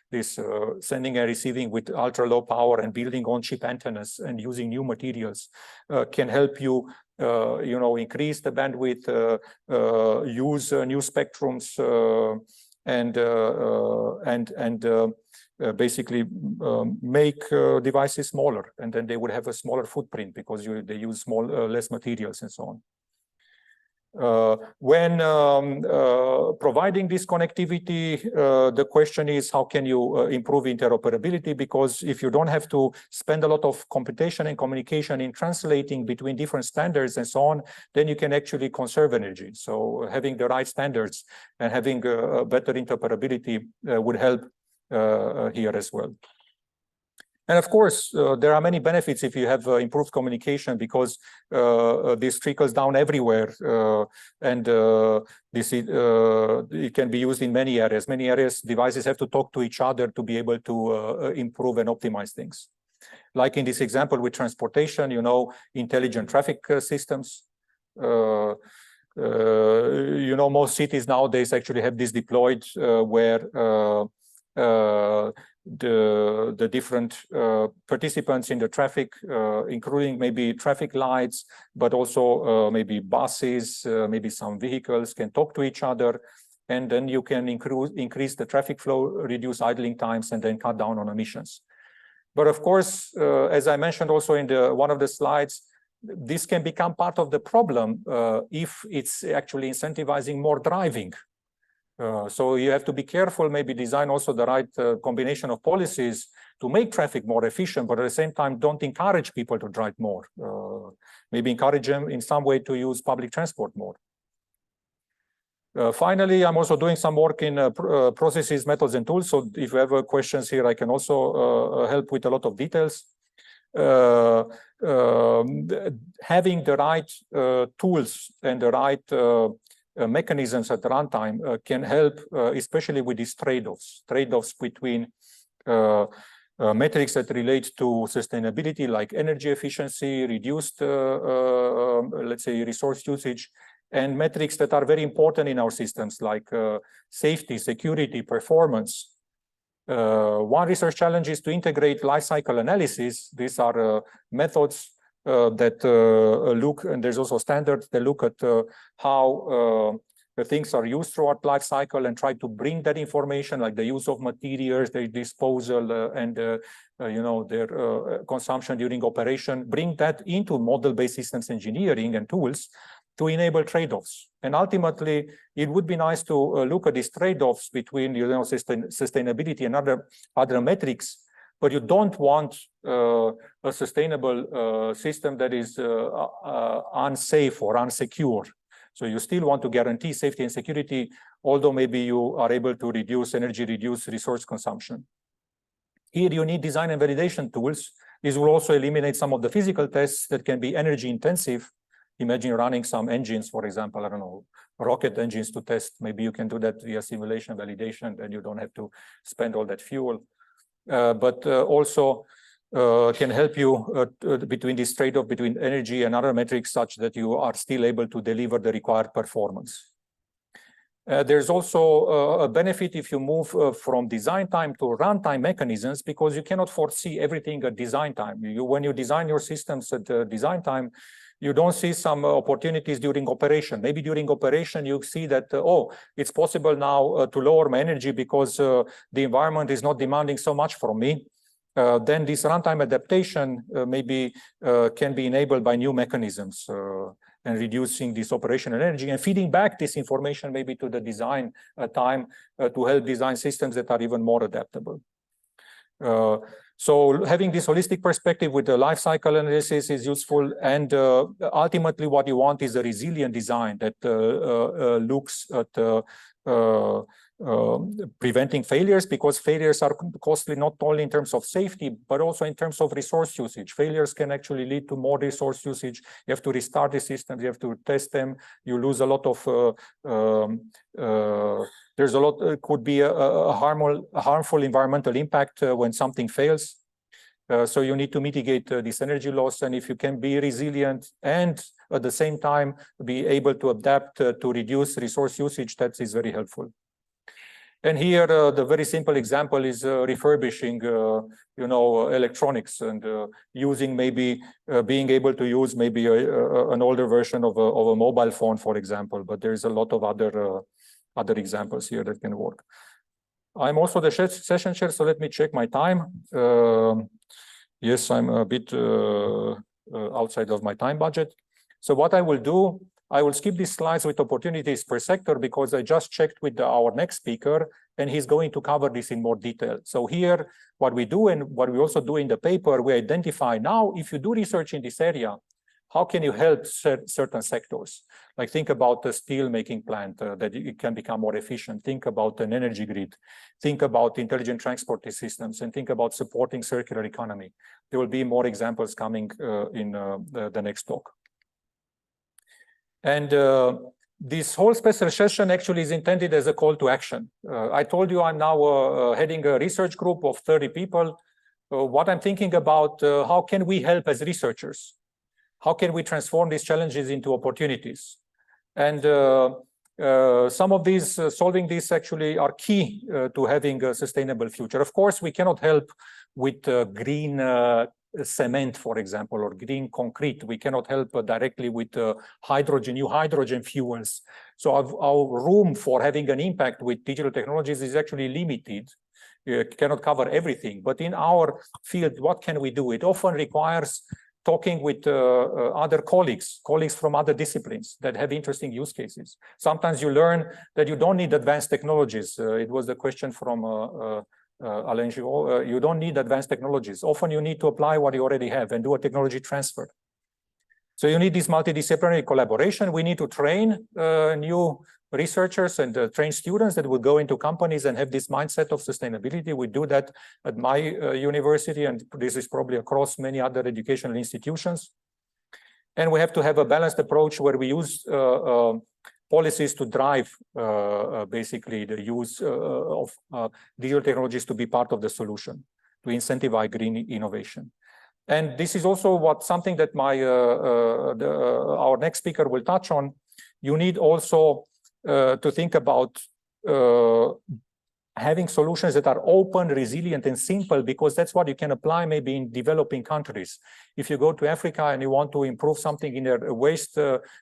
this sending and receiving with ultra low power and building on chip antennas and using new materials can help you, increase the bandwidth, use new spectrums, and basically make devices smaller, and then they would have a smaller footprint because they use less materials and so on. When providing this connectivity, the question is how can you improve interoperability? Because if you don't have to spend a lot of computation and communication in translating between different standards and so on, then you can actually conserve energy. So having the right standards and having better interoperability would help here as well. And of course, there are many benefits if you have improved communication, because this trickles down everywhere, and it can be used in many areas. Many areas, devices have to talk to each other to be able to improve and optimize things. Like in this example with transportation, intelligent traffic systems. Most cities nowadays actually have this deployed where the different participants in the traffic, including maybe traffic lights, but also maybe buses, maybe some vehicles, can talk to each other, and then you can increase the traffic flow, reduce idling times, and then cut down on emissions. But of course, as I mentioned also in one of the slides, this can become part of the problem if it's actually incentivizing more driving. So you have to be careful, maybe design also the right combination of policies to make traffic more efficient, but at the same time, don't encourage people to drive more. Maybe encourage them in some way to use public transport more. Finally, I'm also doing some work in processes, methods, and tools. So if you have questions here, I can also help with a lot of details. Having the right tools and the right mechanisms at runtime can help, especially with these trade-offs between metrics that relate to sustainability, like energy efficiency, reduced, let's say, resource usage, and metrics that are very important in our systems, like safety, security, performance. One research challenge is to integrate life cycle analysis. These are methods that look, and there's also standards that look at how the things are used throughout life cycle and try to bring that information, like the use of materials, their disposal, and their consumption during operation, bring that into model-based systems engineering and tools to enable trade-offs. And ultimately, it would be nice to look at these trade-offs between sustainability and other metrics. But you don't want a sustainable system that is unsafe or unsecure. So you still want to guarantee safety and security, although maybe you are able to reduce energy, reduce resource consumption. Here you need design and validation tools. This will also eliminate some of the physical tests that can be energy intensive. Imagine running some engines, for example, I don't know, rocket engines to test. Maybe you can do that via simulation validation, and you don't have to spend all that fuel. But also can help you between this trade-off between energy and other metrics, such that you are still able to deliver the required performance. There's also a benefit if you move from design time to runtime mechanisms, because you cannot foresee everything at design time. When you design your systems at design time, you don't see some opportunities during operation. Maybe during operation, you see that, it's possible now to lower my energy because the environment is not demanding so much from me. Then this runtime adaptation maybe can be enabled by new mechanisms and reducing this operational energy and feeding back this information maybe to the design time to help design systems that are even more adaptable. So having this holistic perspective with the life cycle analysis is useful, and ultimately what you want is a resilient design that looks at preventing failures, because failures are costly not only in terms of safety, but also in terms of resource usage. Failures can actually lead to more resource usage. You have to restart the systems, you have to test them, you lose a lot of there's a lot, could be a harmful environmental impact when something fails. So you need to mitigate this energy loss. And if you can be resilient and at the same time be able to adapt to reduce resource usage, that is very helpful. And here, the very simple example is refurbishing, electronics and using maybe being able to use maybe an older version of a mobile phone, for example. But there's a lot of other examples here that can work. I'm also the session chair, so let me check my time. Yes, I'm a bit outside of my time budget. So what I will do, I will skip these slides with opportunities per sector because I just checked with our next speaker and he's going to cover this in more detail. So here, what we do and what we also do in the paper, we identify now, if you do research in this area, how can you help certain sectors? Like think about the steel making plant that it can become more efficient. Think about an energy grid. Think about intelligent transport systems and think about supporting circular economy. There will be more examples coming in the next talk. And this whole special session actually is intended as a call to action. I told you I'm now heading a research group of 30 people. What I'm thinking about, how can we help as researchers? How can we transform these challenges into opportunities? And some of these, solving these actually are key to having a sustainable future. Of course, we cannot help with green cement, for example, or green concrete. We cannot help directly with hydrogen, new hydrogen fuels. So our room for having an impact with digital technologies is actually limited. You cannot cover everything, but in our field, what can we do? It often requires talking with other colleagues from other disciplines that have interesting use cases. Sometimes you learn that you don't need advanced technologies. It was the question from Alain Giraud. You don't need advanced technologies. Often you need to apply what you already have and do a technology transfer. So you need this multidisciplinary collaboration. We need to train new researchers and train students that will go into companies and have this mindset of sustainability. We do that at my university, and this is probably across many other educational institutions. And we have to have a balanced approach where we use policies to drive basically the use of digital technologies to be part of the solution, to incentivize green innovation. And this is also something that our next speaker will touch on. You need also to think about having solutions that are open, resilient, and simple, because that's what you can apply maybe in developing countries. If you go to Africa and you want to improve something in their waste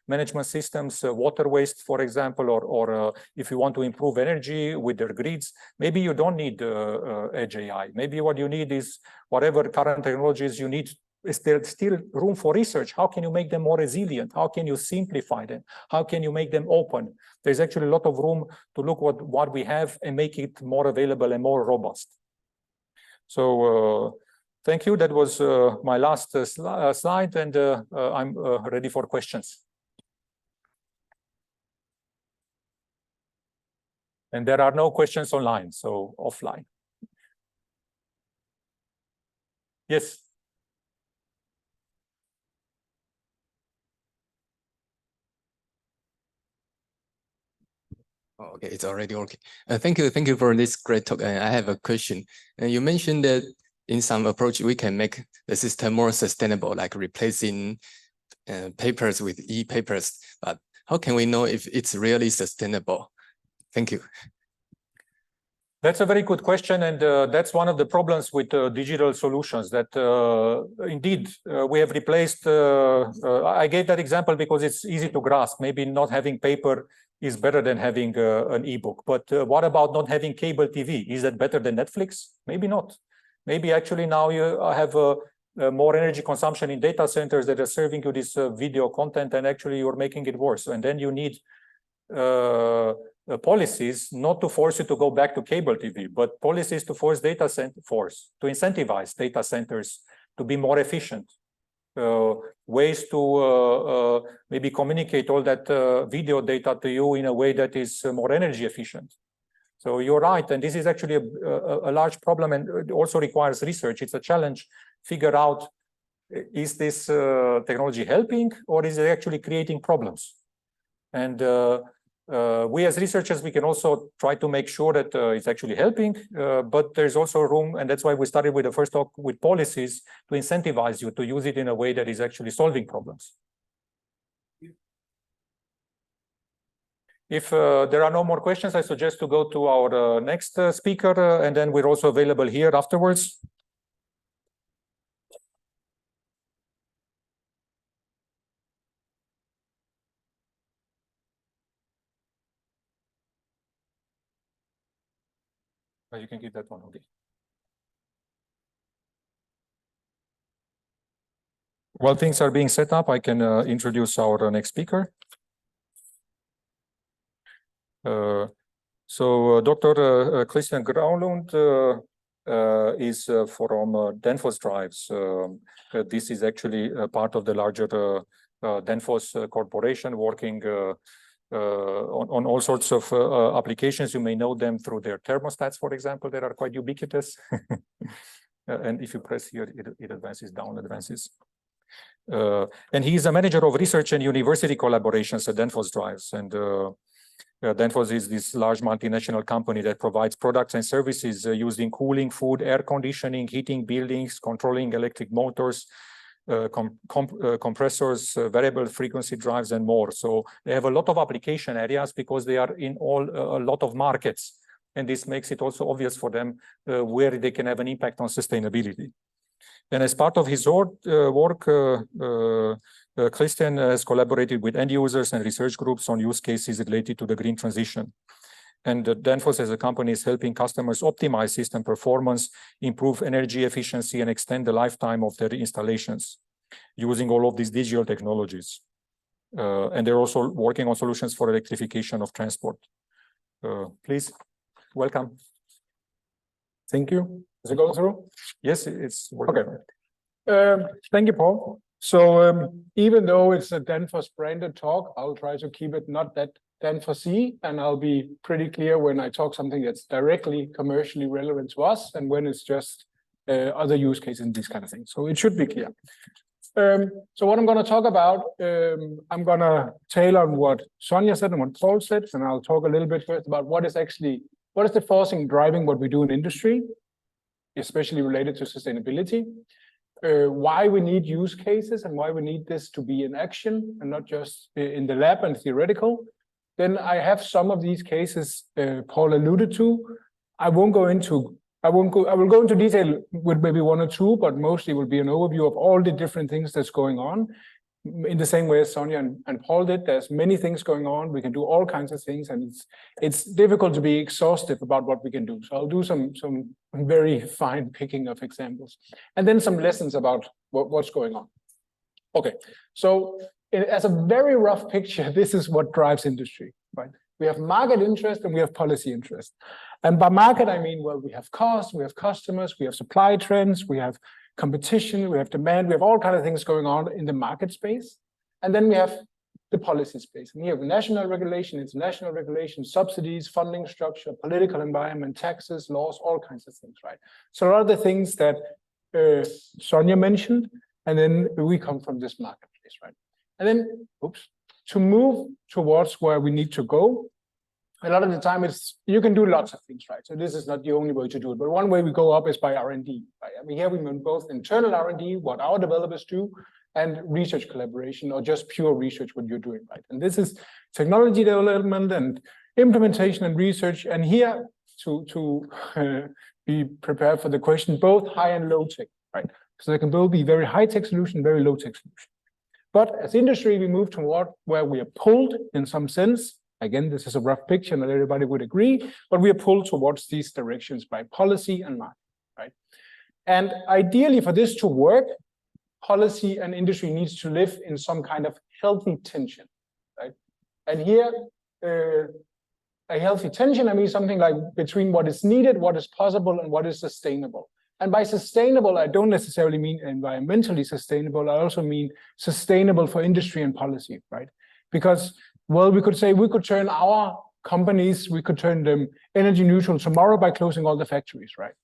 management systems, water waste, for example, or if you want to improve energy with their grids, maybe you don't need Edge AI. Maybe what you need is whatever current technologies you need. Is there still room for research? How can you make them more resilient? How can you simplify them? How can you make them open? There's actually a lot of room to look at what we have and make it more available and more robust. So thank you. That was my last slide, and I'm ready for questions. And there are no questions online, so offline. Yes. Okay, it's already okay. Thank you for this great talk. I have a question. You mentioned that in some approach we can make the system more sustainable, like replacing papers with e-papers. But how can we know if it's really sustainable? Thank you. That's a very good question, and that's one of the problems with digital solutions, that indeed we have replaced, I gave that example because it's easy to grasp. Maybe not having paper is better than having an ebook, but what about not having cable TV? Is that better than Netflix? Maybe not. Maybe actually now you have more energy consumption in data centers that are serving you this video content, and actually you're making it worse. And then you need policies not to force you to go back to cable TV, but policies to to incentivize data centers to be more efficient. Ways to maybe communicate all that video data to you in a way that is more energy efficient. So you're right, and this is actually a large problem, and it also requires research. It's a challenge. Figure out, is this technology helping, or is it actually creating problems? And We as researchers, we can also try to make sure that it's actually helping, but there's also room, and that's why we started with the first talk with policies to incentivize you to use it in a way that is actually solving problems. If there are no more questions, I suggest to go to our next speaker, and then we're also available here afterwards. You can keep that one, okay. While things are being set up, I can introduce our next speaker. Dr. Christian Graulund is from Danfoss Drives. This is actually part of the larger Danfoss Corporation working on all sorts of applications. You may know them through their thermostats, for example, that are quite ubiquitous. And if you press here, it advances down, advances. And he is a manager of research and university collaborations at Danfoss Drives. And Danfoss is this large multinational company that provides products and services used in cooling, food, air conditioning, heating buildings, controlling electric motors, compressors, variable frequency drives, and more. So they have a lot of application areas because they are in a lot of markets. And this makes it also obvious for them where they can have an impact on sustainability. And as part of his work, Christian has collaborated with end users and research groups on use cases related to the green transition. And Danfoss as a company is helping customers optimize system performance, improve energy efficiency, and extend the lifetime of their installations using all of these digital technologies. And they're also working on solutions for electrification of transport. Please, welcome. Thank you. Is it going through? Yes, it's working. Okay. Thank you, Paul. So even though it's a Danfoss branded talk, I'll try to keep it not that Danfoss-y, and I'll be pretty clear when I talk something that's directly commercially relevant to us and when it's just other use cases and these kind of things. So it should be clear. So what I'm going to talk about, I'm going to tailor on what Sonia said and what Paul said, and I'll talk a little bit first about what is the forcing driving what we do in industry, especially related to sustainability, why we need use cases and why we need this to be in action and not just in the lab and theoretical. Then I have some of these cases Paul alluded to. I will go into detail with maybe one or two, but mostly will be an overview of all the different things that's going on. In the same way as Sonia and Paul did, there's many things going on. We can do all kinds of things, and it's difficult to be exhaustive about what we can do. So I'll do some very fine picking of examples, and then some lessons about what's going on. Okay, so as a very rough picture, this is what drives industry, right? We have market interest and we have policy interest. And by market, I mean, well, we have costs, we have customers, we have supply trends, we have competition, we have demand, we have all kinds of things going on in the market space. And then we have the policy space. And we have national regulation, international regulation, subsidies, funding structure, political environment, taxes, laws, all kinds of things, right? So a lot of the things that Sonia mentioned, and then we come from this marketplace, right? And then, to move towards where we need to go, a lot of the time you can do lots of things, right? So this is not the only way to do it, but one way we go up is by R&D, right? I mean, here we mean both internal R&D, what our developers do, and research collaboration, or just pure research, what you're doing, right? And this is technology development and implementation and research. And here, to be prepared for the question, both high and low tech, right? So they can both be very high tech solution, very low tech solution. But as industry, we move toward where we are pulled in some sense. Again, this is a rough picture, not everybody would agree, but we are pulled towards these directions by policy and market, right? And ideally, for this to work, policy and industry needs to live in some kind of healthy tension, right? And here, a healthy tension, I mean something like between what is needed, what is possible, and what is sustainable. And by sustainable, I don't necessarily mean environmentally sustainable. I also mean sustainable for industry and policy, right? Because, well, we could say we could turn our companies, we could turn them energy neutral tomorrow by closing all the factories, right?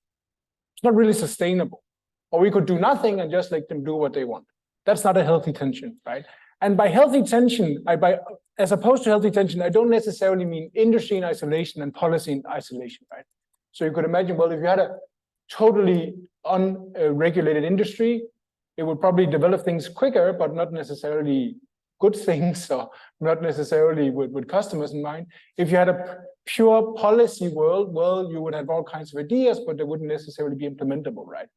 It's not really sustainable. Or we could do nothing and just let them do what they want. That's not a healthy tension, right? And by healthy tension, as opposed to healthy tension, I don't necessarily mean industry in isolation and policy in isolation, right? So you could imagine, well, if you had a totally unregulated industry, it would probably develop things quicker, but not necessarily good things, or not necessarily with customers in mind. If you had a pure policy world, well, you would have all kinds of ideas, but they wouldn't necessarily be implementable, right?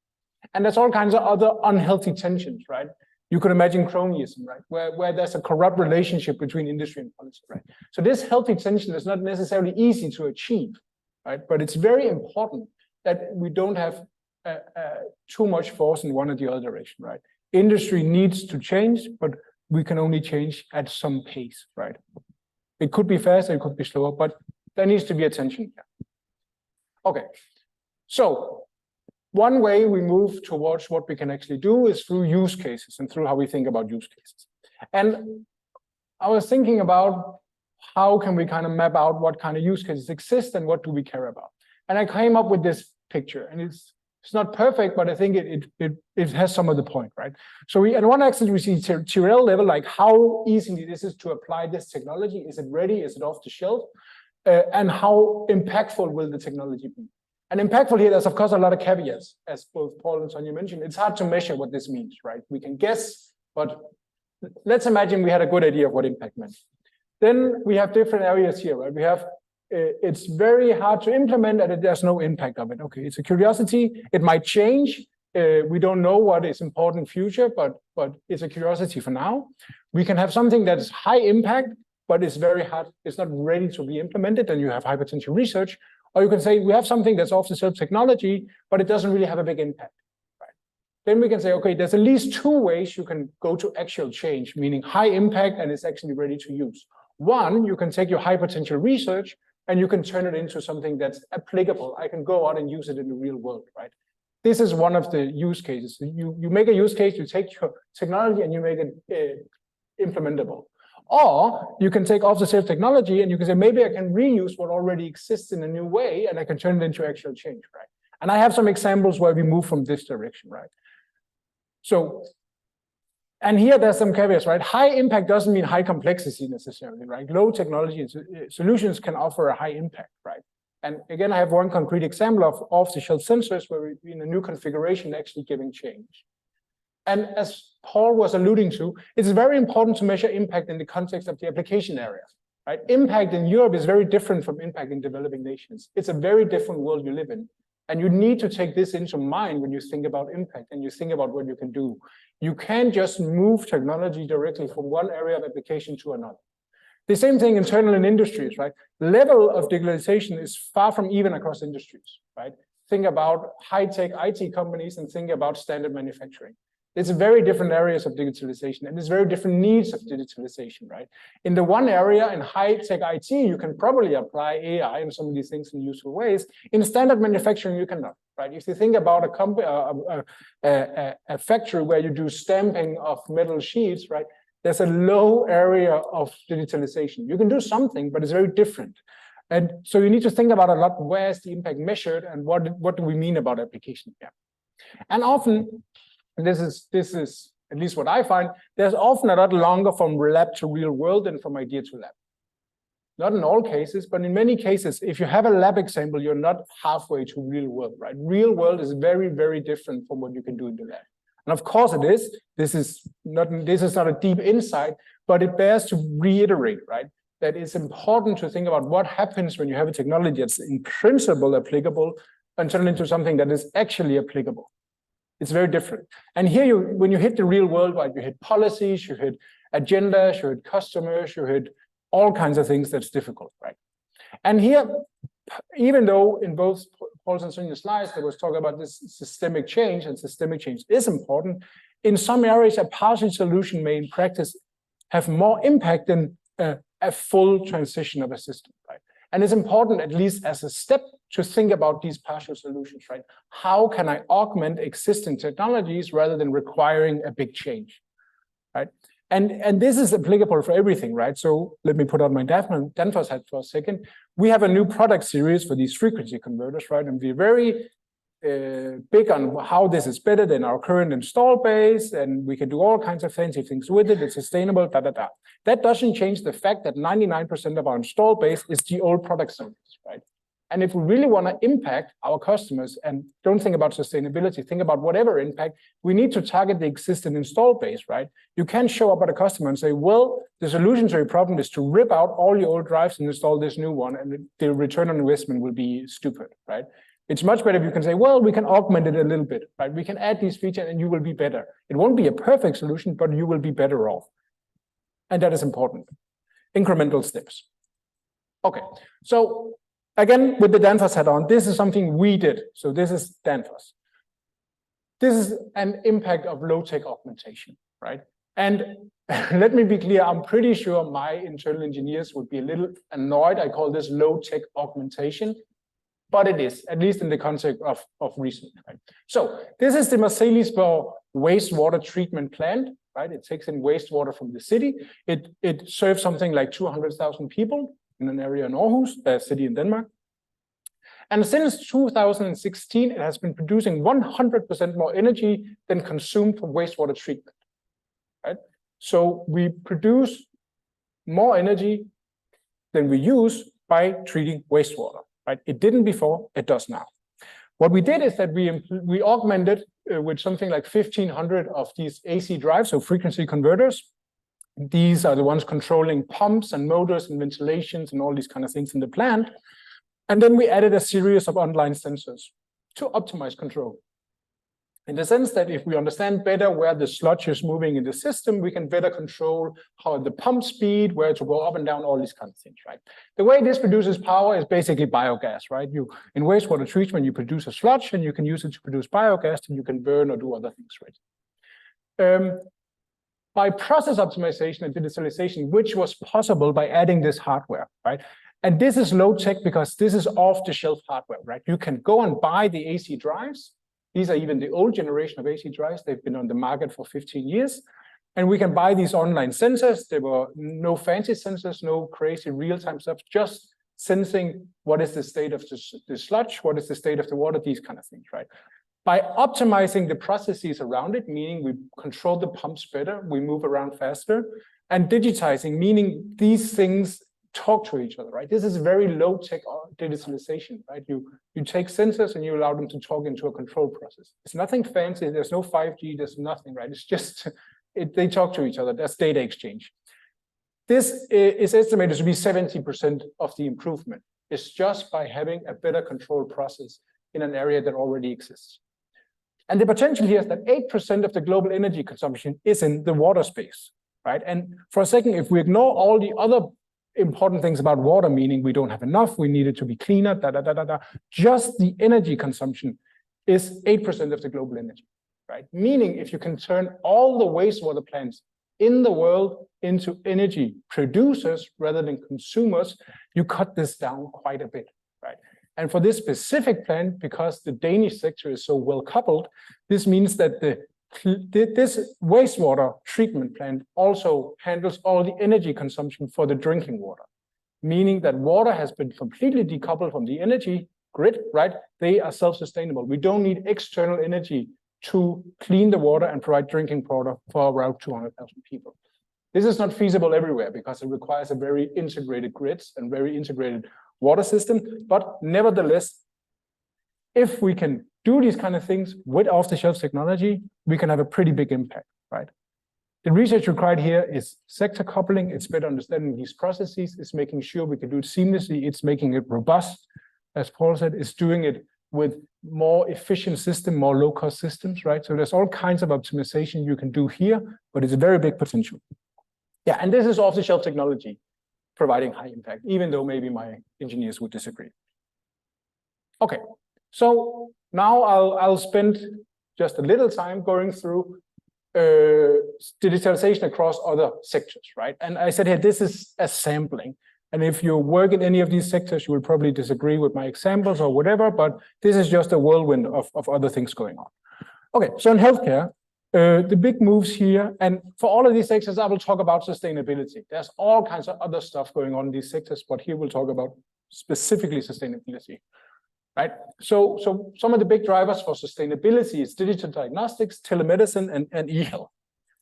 And there's all kinds of other unhealthy tensions, right? You could imagine cronyism, right? Where there's a corrupt relationship between industry and policy, right? So this healthy tension is not necessarily easy to achieve, right? But it's very important that we don't have too much force in one or the other direction, right? Industry needs to change, but we can only change at some pace, right? It could be faster, it could be slower, but there needs to be attention. Okay, so one way we move towards what we can actually do is through use cases and through how we think about use cases. And I was thinking about how can we kind of map out what kind of use cases exist and what do we care about. And I came up with this picture, and it's not perfect, but I think it has some of the point, right? So we, on one axis, we see TRL level, like how easy this is to apply this technology. Is it ready? Is it off the shelf? And how impactful will the technology be? And impactful here, there's of course a lot of caveats, as both Paul and Sonia mentioned. It's hard to measure what this means, right? We can guess, but let's imagine we had a good idea of what impact meant. Then we have different areas here, right? We have it's very hard to implement and there's no impact of it. Okay, it's a curiosity. It might change. We don't know what is important in future, but it's a curiosity for now. We can have something that is high impact, but it's very hard. It's not ready to be implemented, and you have high potential research. Or you can say we have something that's off-the-shelf technology, but it doesn't really have a big impact. Right? Then we can say, okay, there's at least two ways you can go to actual change, meaning high impact and it's actually ready to use. One, you can take your high potential research and you can turn it into something that's applicable. I can go out and use it in the real world, right? This is one of the use cases. You make a use case, you take your technology and you make it implementable. Or you can take off-the-shelf technology and you can say, maybe I can reuse what already exists in a new way and I can turn it into actual change, right? And I have some examples where we move from this direction, right? So, and here there's some caveats, right? High impact doesn't mean high complexity necessarily, right? Low technology solutions can offer a high impact, right? And again, I have one concrete example of off-the-shelf sensors where we, in a new configuration, actually giving change. And as Paul was alluding to, it's very important to measure impact in the context of the application area, right? Impact in Europe is very different from impact in developing nations. It's a very different world you live in. And you need to take this into mind when you think about impact and you think about what you can do. You can't just move technology directly from one area of application to another. The same thing internal in industries, right? The level of digitalization is far from even across industries, right? Think about high-tech IT companies and think about standard manufacturing. It's very different areas of digitalization and it's very different needs of digitalization, right? In the one area, in high-tech IT, you can probably apply AI and some of these things in useful ways. In standard manufacturing, you cannot, right? If you think about a factory where you do stamping of metal sheets, right? There's a low area of digitalization. You can do something, but it's very different. And so you need to think about a lot, where is the impact measured and what do we mean about application? Yeah. And often, and this is at least what I find, there's often a lot longer from lab to real world than from idea to lab. Not in all cases, but in many cases, if you have a lab example, you're not halfway to real world, right? Real world is very, very different from what you can do in the lab. And of course it is. This is not a deep insight, but it bears to reiterate, right? That it's important to think about what happens when you have a technology that's in principle applicable and turn it into something that is actually applicable. It's very different. And here, when you hit the real world, right, you hit policies, you hit agendas, you hit customers, you hit all kinds of things that's difficult, right? And here, even though in both Paul's and Sonia's slides, there was talk about this systemic change, and systemic change is important, in some areas, a partial solution may in practice have more impact than a full transition of a system, right? And it's important, at least as a step, to think about these partial solutions, right? How can I augment existing technologies rather than requiring a big change, right? And this is applicable for everything, right? So let me put on my Danfoss hat for a second. We have a new product series for these frequency converters, right? And we're very big on how this is better than our current install base, and we can do all kinds of fancy things with it. It's sustainable, da da da. That doesn't change the fact that 99% of our install base is the old product series, right? And if we really want to impact our customers and don't think about sustainability, think about whatever impact, we need to target the existing install base, right? You can't show up at a customer and say, well, the solution to your problem is to rip out all your old drives and install this new one, and the return on investment will be stupid, right? It's much better if you can say, well, we can augment it a little bit, right? We can add these features and you will be better. It won't be a perfect solution, but you will be better off. And that is important. Incremental steps. Okay, so again, with the Danfoss hat on, this is something we did. So this is Danfoss. This is an impact of low-tech augmentation, right? And let me be clear, I'm pretty sure my internal engineers would be a little annoyed. I call this low-tech augmentation, but it is, at least in the context of reason, right? So this is the Marselisborg wastewater treatment plant, right? It takes in wastewater from the city. It serves something like 200,000 people in an area in Aarhus, a city in Denmark. And since 2016, it has been producing 100% more energy than consumed from wastewater treatment, right? So we produce more energy than we use by treating wastewater, right? It didn't before, it does now. What we did is that we augmented with something like 1,500 of these AC drives, so frequency converters. These are the ones controlling pumps and motors and ventilations and all these kind of things in the plant. And then we added a series of online sensors to optimize control. In the sense that if we understand better where the sludge is moving in the system, we can better control how the pump speed, where to go up and down, all these kind of things, right? The way this produces power is basically biogas, right? In wastewater treatment, you produce a sludge and you can use it to produce biogas and you can burn or do other things, right? By process optimization and digitalization, which was possible by adding this hardware, right? And this is low tech because this is off-the-shelf hardware, right? You can go and buy the AC drives. These are even the old generation of AC drives. They've been on the market for 15 years. And we can buy these online sensors. There were no fancy sensors, no crazy real-time stuff, just sensing what is the state of the sludge, what is the state of the water, these kind of things, right? By optimizing the processes around it, meaning we control the pumps better, we move around faster, and digitizing, meaning these things talk to each other, right? This is very low-tech digitalization, right? You take sensors and you allow them to talk into a control process. It's nothing fancy. There's no 5G. There's nothing, right? It's just they talk to each other. That's data exchange. This is estimated to be 70% of the improvement. It's just by having a better control process in an area that already exists. And the potential here is that 8% of the global energy consumption is in the water space, right? And for a second, if we ignore all the other important things about water, meaning we don't have enough, we need it to be cleaner, just the energy consumption is 8% of the global energy, right? Meaning if you can turn all the wastewater plants in the world into energy producers rather than consumers, you cut this down quite a bit, right? And for this specific plant, because the Danish sector is so well coupled, this means that this wastewater treatment plant also handles all the energy consumption for the drinking water, meaning that water has been completely decoupled from the energy grid, right? They are self-sustainable. We don't need external energy to clean the water and provide drinking water for around 200,000 people. This is not feasible everywhere because it requires a very integrated grids and very integrated water system. But nevertheless, if we can do these kind of things with off-the-shelf technology, we can have a pretty big impact, right? The research required here is sector coupling. It's better understanding these processes. It's making sure we can do it seamlessly. It's making it robust. As Paul said, it's doing it with more efficient system, more low-cost systems, right? So there's all kinds of optimization you can do here, but it's a very big potential. Yeah, and this is off-the-shelf technology providing high impact, even though maybe my engineers would disagree. Okay, so now I'll spend just a little time going through digitalization across other sectors, right? And I said here, this is a sampling. And if you work in any of these sectors, you will probably disagree with my examples or whatever, but this is just a whirlwind of other things going on. Okay, so in healthcare, the big moves here, and for all of these sectors, I will talk about sustainability. There's all kinds of other stuff going on in these sectors, but here we'll talk about specifically sustainability. right? So some of the big drivers for sustainability is digital diagnostics, telemedicine, and e-health,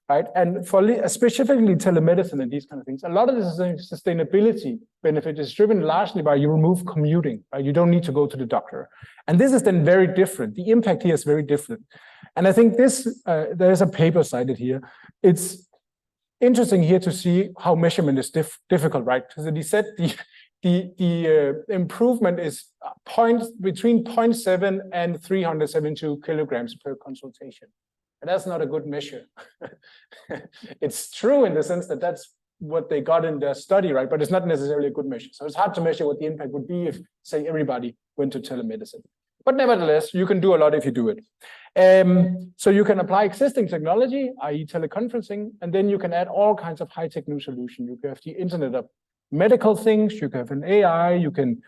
right? And for specifically telemedicine and these kind of things, a lot of the sustainability benefit is driven largely by you remove commuting, right? You don't need to go to the doctor. And this is then very different. The impact here is very different. And I think this, there's a paper cited here. It's interesting here to see how measurement is difficult, right? Because he said the improvement is between 0.7 and 372 kilograms per consultation. And that's not a good measure. It's true in the sense that that's what they got in their study, right? But it's not necessarily a good measure. So it's hard to measure what the impact would be if, say, everybody went to telemedicine. But nevertheless, you can do a lot if you do it. So you can apply existing technology, i.e. teleconferencing, and then you can add all kinds of high-tech new solutions. You can have the Internet of medical things, you can have an AI, you can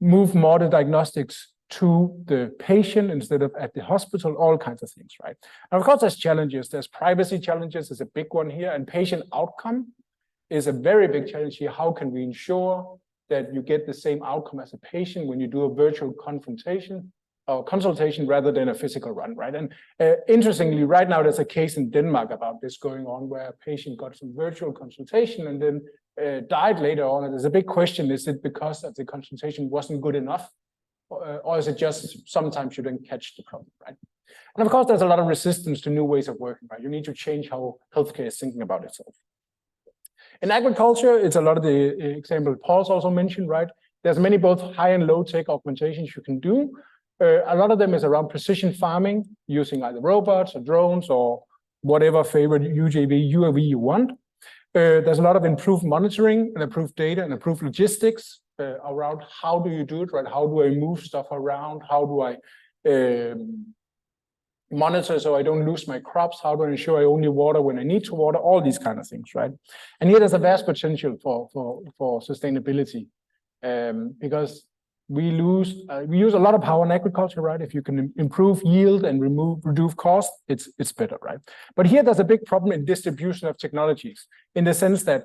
move more the diagnostics to the patient instead of at the hospital, all kinds of things, right? And of course, there's challenges. There's privacy challenges, is a big one here, and patient outcome is a very big challenge here. How can we ensure that you get the same outcome as a patient when you do a virtual confrontation or consultation rather than a physical run, right? And interestingly, right now, there's a case in Denmark about this going on where a patient got some virtual consultation and then died later on. And there's a big question, is it because that the consultation wasn't good enough? Or is it just sometimes you don't catch the problem, right? And of course, there's a lot of resistance to new ways of working, right? You need to change how healthcare is thinking about itself. In agriculture, it's a lot of the example Paul's also mentioned, right? There's many both high and low tech augmentations you can do. A lot of them is around precision farming, using either robots or drones or whatever favorite UAV you want. There's a lot of improved monitoring and improved data and improved logistics around how do you do it, right? How do I move stuff around? How do I monitor so I don't lose my crops? How do I ensure I only water when I need to water? All these kind of things, right? And here there's a vast potential for sustainability because we use a lot of power in agriculture, right? If you can improve yield and reduce cost, it's better, right? But here there's a big problem in distribution of technologies in the sense that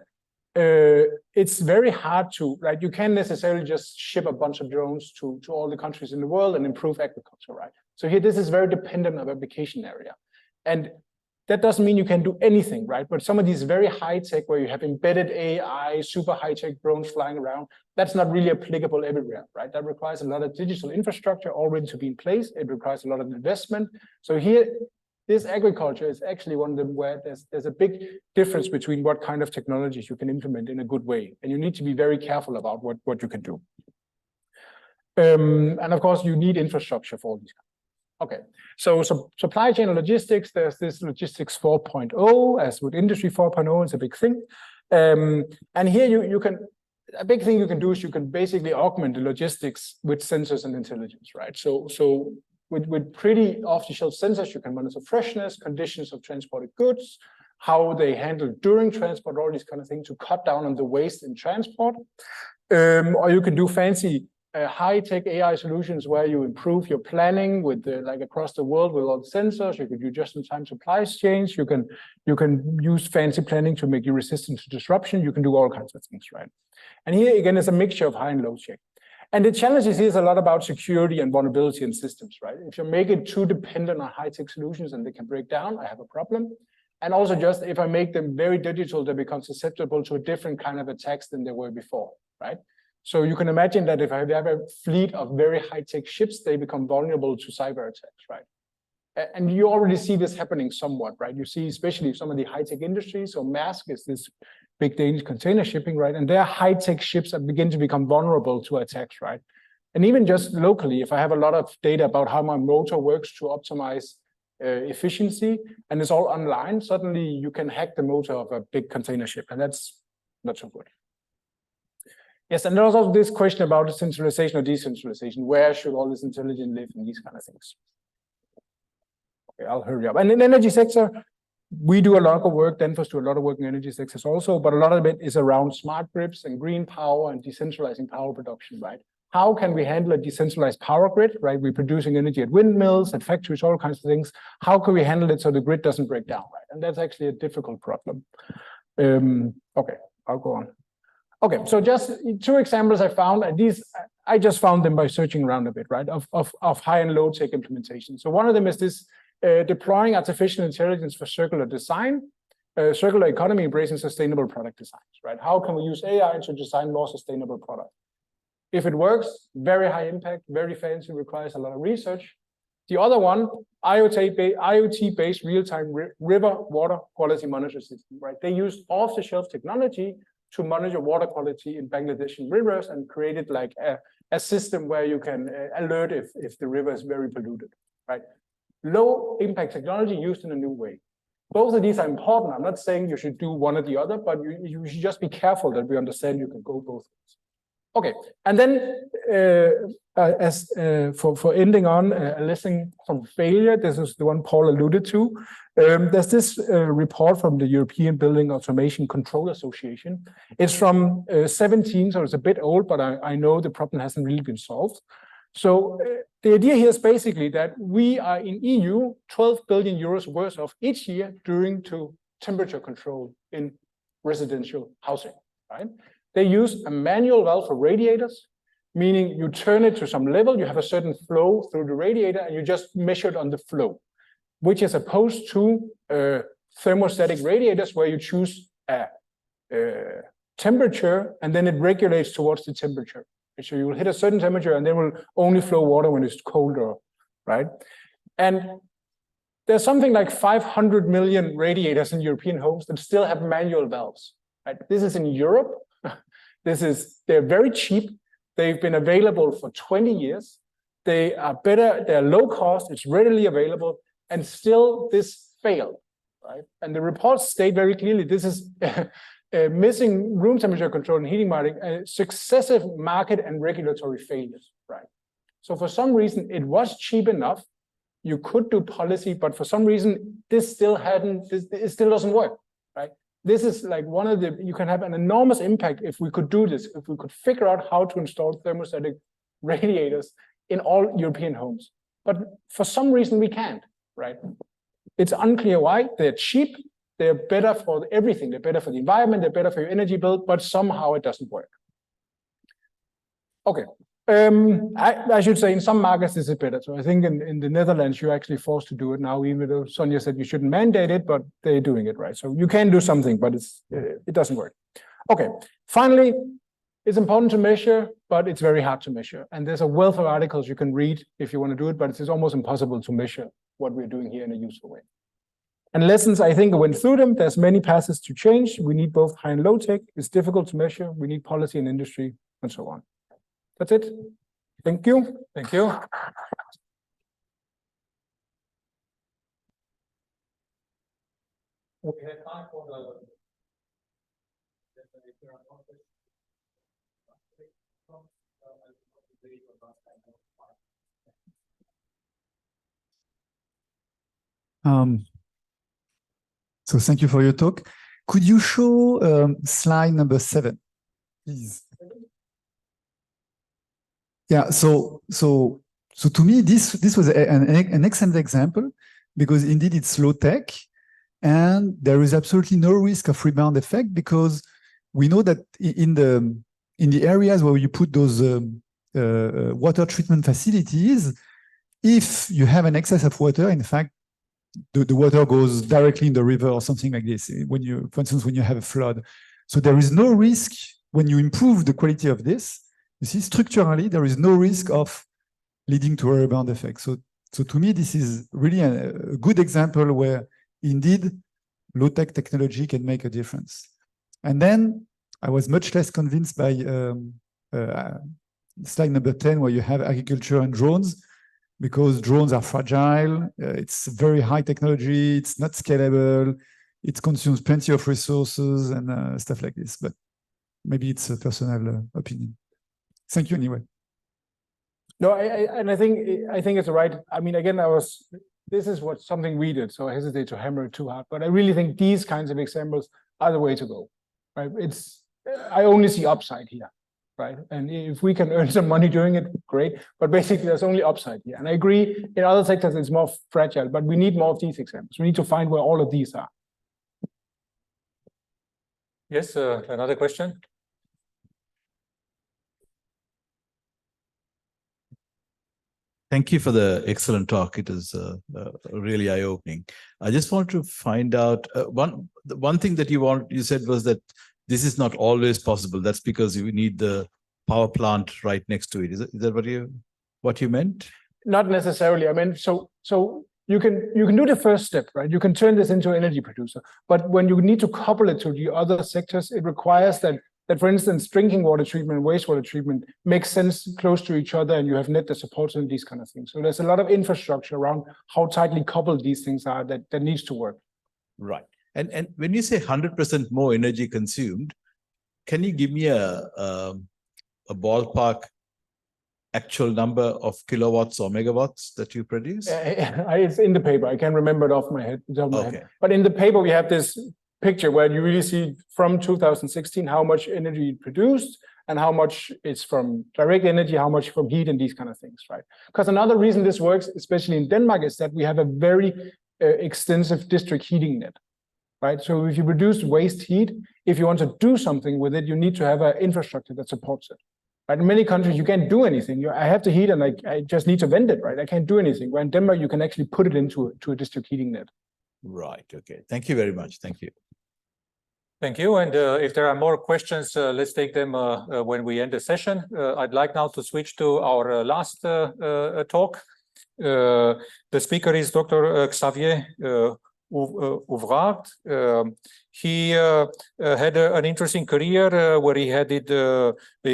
it's very hard to, right? You can't necessarily just ship a bunch of drones to all the countries in the world and improve agriculture, right? So here, this is very dependent on application area. And that doesn't mean you can do anything, right? But some of these very high tech where you have embedded AI, super high tech drones flying around, that's not really applicable everywhere, right? That requires a lot of digital infrastructure already to be in place. It requires a lot of investment. So here, this agriculture is actually one of them where there's a big difference between what kind of technologies you can implement in a good way. And you need to be very careful about what you can do. And of course, you need infrastructure for all these. Okay, so supply chain and logistics, there's this logistics 4.0, as with industry 4.0, it's a big thing. And here you can, a big thing you can do is you can basically augment the logistics with sensors and intelligence, right? So with pretty off-the-shelf sensors, you can monitor freshness, conditions of transported goods, how they handle during transport, all these kind of things to cut down on the waste in transport. Or you can do fancy high-tech AI solutions where you improve your planning with like across the world with all the sensors. You could do just-in-time supply chains. You can use fancy planning to make you resistant to disruption. You can do all kinds of things, right? And here again, it's a mixture of high and low tech. And the challenges here is a lot about security and vulnerability in systems, right? If you make it too dependent on high-tech solutions and they can break down, I have a problem. And also just if I make them very digital, they become susceptible to a different kind of attacks than they were before, right? So you can imagine that if I have a fleet of very high-tech ships, they become vulnerable to cyber attacks, right? And you already see this happening somewhat, right? You see, especially some of the high-tech industries. So Maersk is this big Danish container shipping, right? And their high-tech ships begin to become vulnerable to attacks, right? And even just locally, if I have a lot of data about how my motor works to optimize efficiency, and it's all online, suddenly you can hack the motor of a big container ship, and that's not so good. Yes, and there's also this question about centralization or decentralization. Where should all this intelligence live and these kind of things? Okay, I'll hurry up. And in the energy sector, we do a lot of work, Danfoss do a lot of work in energy sectors also, but a lot of it is around smart grids and green power and decentralizing power production, right? How can we handle a decentralized power grid, right? We're producing energy at windmills, at factories, all kinds of things. How can we handle it so the grid doesn't break down, right? And that's actually a difficult problem. Okay, I'll go on. Okay, so just two examples I found, and these I just found them by searching around a bit, right, of high and low tech implementation. So one of them is this deploying artificial intelligence for circular design, circular economy, embracing sustainable product designs, right? How can we use AI to design more sustainable products? If it works, very high impact, very fancy, requires a lot of research. The other one, IoT-based real-time river water quality monitoring system, right? They use off-the-shelf technology to monitor water quality in Bangladeshi rivers and created like a system where you can alert if the river is very polluted, right? Low impact technology used in a new way. Both of these are important. I'm not saying you should do one or the other, but you should just be careful that we understand you can go both ways. Okay, and then for ending on a lesson from failure, this is the one Paul alluded to. There's this report from the European Building Automation Control Association. It's from 17, so it's a bit old, but I know the problem hasn't really been solved. So the idea here is basically that we are in EU 12 billion euros worth of each year due to temperature control in residential housing, right? They use a manual valve for radiators, meaning you turn it to some level, you have a certain flow through the radiator, and you just measure it on the flow, which is opposed to thermostatic radiators where you choose a temperature and then it regulates towards the temperature. So you will hit a certain temperature and then will only flow water when it's colder, right? And there's something like 500 million radiators in European homes that still have manual valves, right? This is in Europe. They're very cheap. They've been available for 20 years. They are better, they're low cost, it's readily available, and still this failed, right? And the reports state very clearly, this is missing room temperature control and heating monitoring, successive market and regulatory failures, right? So for some reason, it was cheap enough. You could do policy, but for some reason, it still doesn't work, right? This is like one of you can have an enormous impact if we could do this, if we could figure out how to install thermostatic radiators in all European homes. But for some reason, we can't, right? It's unclear why. They're cheap. They're better for everything. They're better for the environment. They're better for your energy bill, but somehow it doesn't work. Okay. I should say in some markets this is better. So I think in the Netherlands, you're actually forced to do it now, even though Sonia said you shouldn't mandate it, but they're doing it, right? So you can do something, but it doesn't work. Okay. Finally, it's important to measure, but it's very hard to measure. And there's a wealth of articles you can read if you want to do it, but it's almost impossible to measure what we're doing here in a useful way. And lessons, I think I went through them. There's many paths to change. We need both high and low tech. It's difficult to measure. We need policy and industry and so on. That's it. Thank you. Thank you. We have time for the So thank you for your talk. Could you show slide number 7, please? Yeah, so to me, this was an excellent example because indeed it's low tech and there is absolutely no risk of rebound effect because we know that in the areas where you put those water treatment facilities, if you have an excess of water, in fact, the water goes directly in the river or something like this. For instance, when you have a flood. So there is no risk when you improve the quality of this. You see, structurally, there is no risk of leading to a rebound effect. So to me, this is really a good example where indeed low-tech technology can make a difference. And then I was much less convinced by slide number 10, where you have agriculture and drones, because drones are fragile. It's very high technology. It's not scalable. It consumes plenty of resources and stuff like this. But maybe it's a personal opinion. Thank you anyway. No, I think it's right. I mean, again, this is something we did, so I hesitate to hammer it too hard. But I really think these kinds of examples are the way to go, right? I only see upside here, right? And if we can earn some money doing it, great. But basically, there's only upside here. And I agree, in other sectors, it's more fragile, but we need more of these examples. We need to find where all of these are. Yes, another question? Thank you for the excellent talk. It is really eye-opening. I just want to find out one thing that you said was that this is not always possible. That's because you need the power plant right next to it. Is that what you meant? Not necessarily. I mean, so you can do the first step, right? You can turn this into an energy producer, but when you need to couple it to the other sectors, it requires that, for instance, drinking water treatment and wastewater treatment makes sense close to each other, and you have net the support and these kind of things. So there's a lot of infrastructure around how tightly coupled these things are that needs to work. Right. And when you say 100% more energy consumed, can you give me a ballpark actual number of kilowatts or megawatts that you produce? It's in the paper. I can't remember it off my head. But in the paper, we have this picture where you really see from 2016 how much energy produced and how much is from direct energy, how much from heat and these kind of things, right? Because another reason this works, especially in Denmark, is that we have a very extensive district heating net, right? So if you produce waste heat, if you want to do something with it, you need to have an infrastructure that supports it. Right? In many countries, you can't do anything. I have the heat and I just need to vent it, right? I can't do anything. Where in Denmark, you can actually put it into a district heating net. Right. Okay. Thank you very much. Thank you. Thank you. And if there are more questions, let's take them when we end the session. I'd like now to switch to our last talk. The speaker is Dr. Xavier Ouvrard. He had an interesting career where he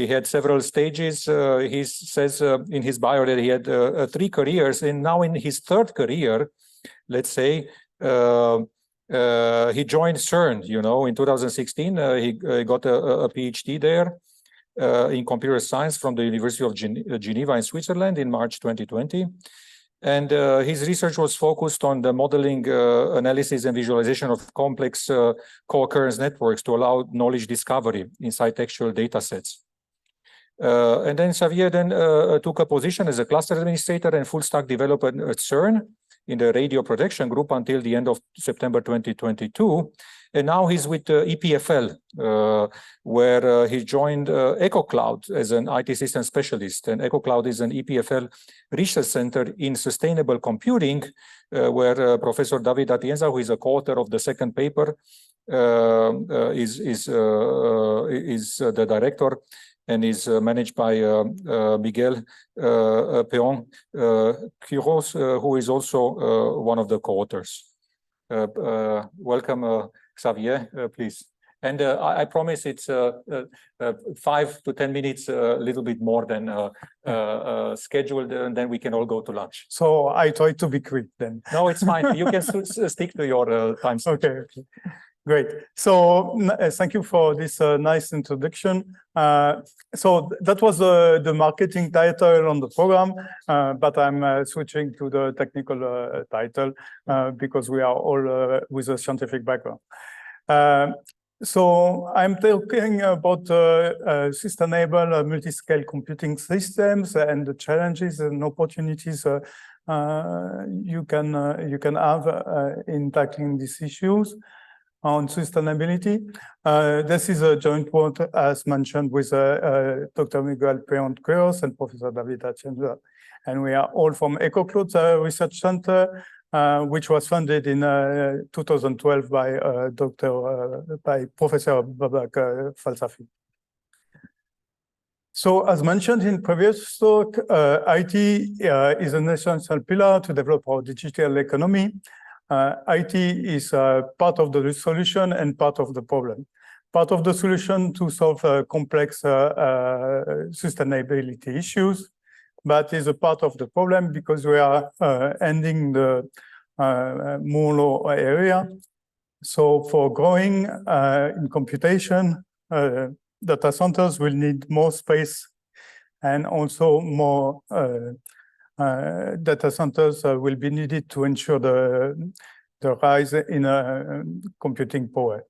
had several stages. He says in his bio that he had 3 careers, and now in his 3rd career, let's say, he joined CERN, in 2016. He got a PhD there in computer science from the University of Geneva in Switzerland in March 2020. And his research was focused on the modeling, analysis, and visualization of complex co-occurrence networks to allow knowledge discovery inside textual data sets. And then Xavier took a position as a cluster administrator and full stack developer at CERN in the radio protection group until the end of September 2022. And now he's with EPFL, where he joined EcoCloud as an IT system specialist. And EcoCloud is an EPFL research center in sustainable computing, where Professor David Atienza, who is a co-author of the 2nd paper, is the director, and is managed by Miguel Peon Quiros, who is also one of the co-authors. Welcome, Xavier, please. And I promise it's 5 to 10 minutes, a little bit more than scheduled, and then we can all go to lunch. So I try to be quick then. No, it's fine. You can stick to your time. Okay. Great. So thank you for this nice introduction. So that was the marketing title on the program, but I'm switching to the technical title because we are all with a scientific background. So I'm talking about sustainable multi-scale computing systems and the challenges and opportunities you can have in tackling these issues on sustainability. This is a joint work, as mentioned, with Dr. Miguel Peon Quiros and Professor David Atienza. And we are all from EcoCloud Research Center, which was funded in 2012 by Professor Babak Falsafi. So as mentioned in previous talk, IT is an essential pillar to develop our digital economy. IT is part of the solution and part of the problem. Part of the solution to solve complex sustainability issues, but is a part of the problem because we are ending the Moore's law area. So for growing in computation, data centers will need more space, and also more data centers will be needed to ensure the rise in computing power.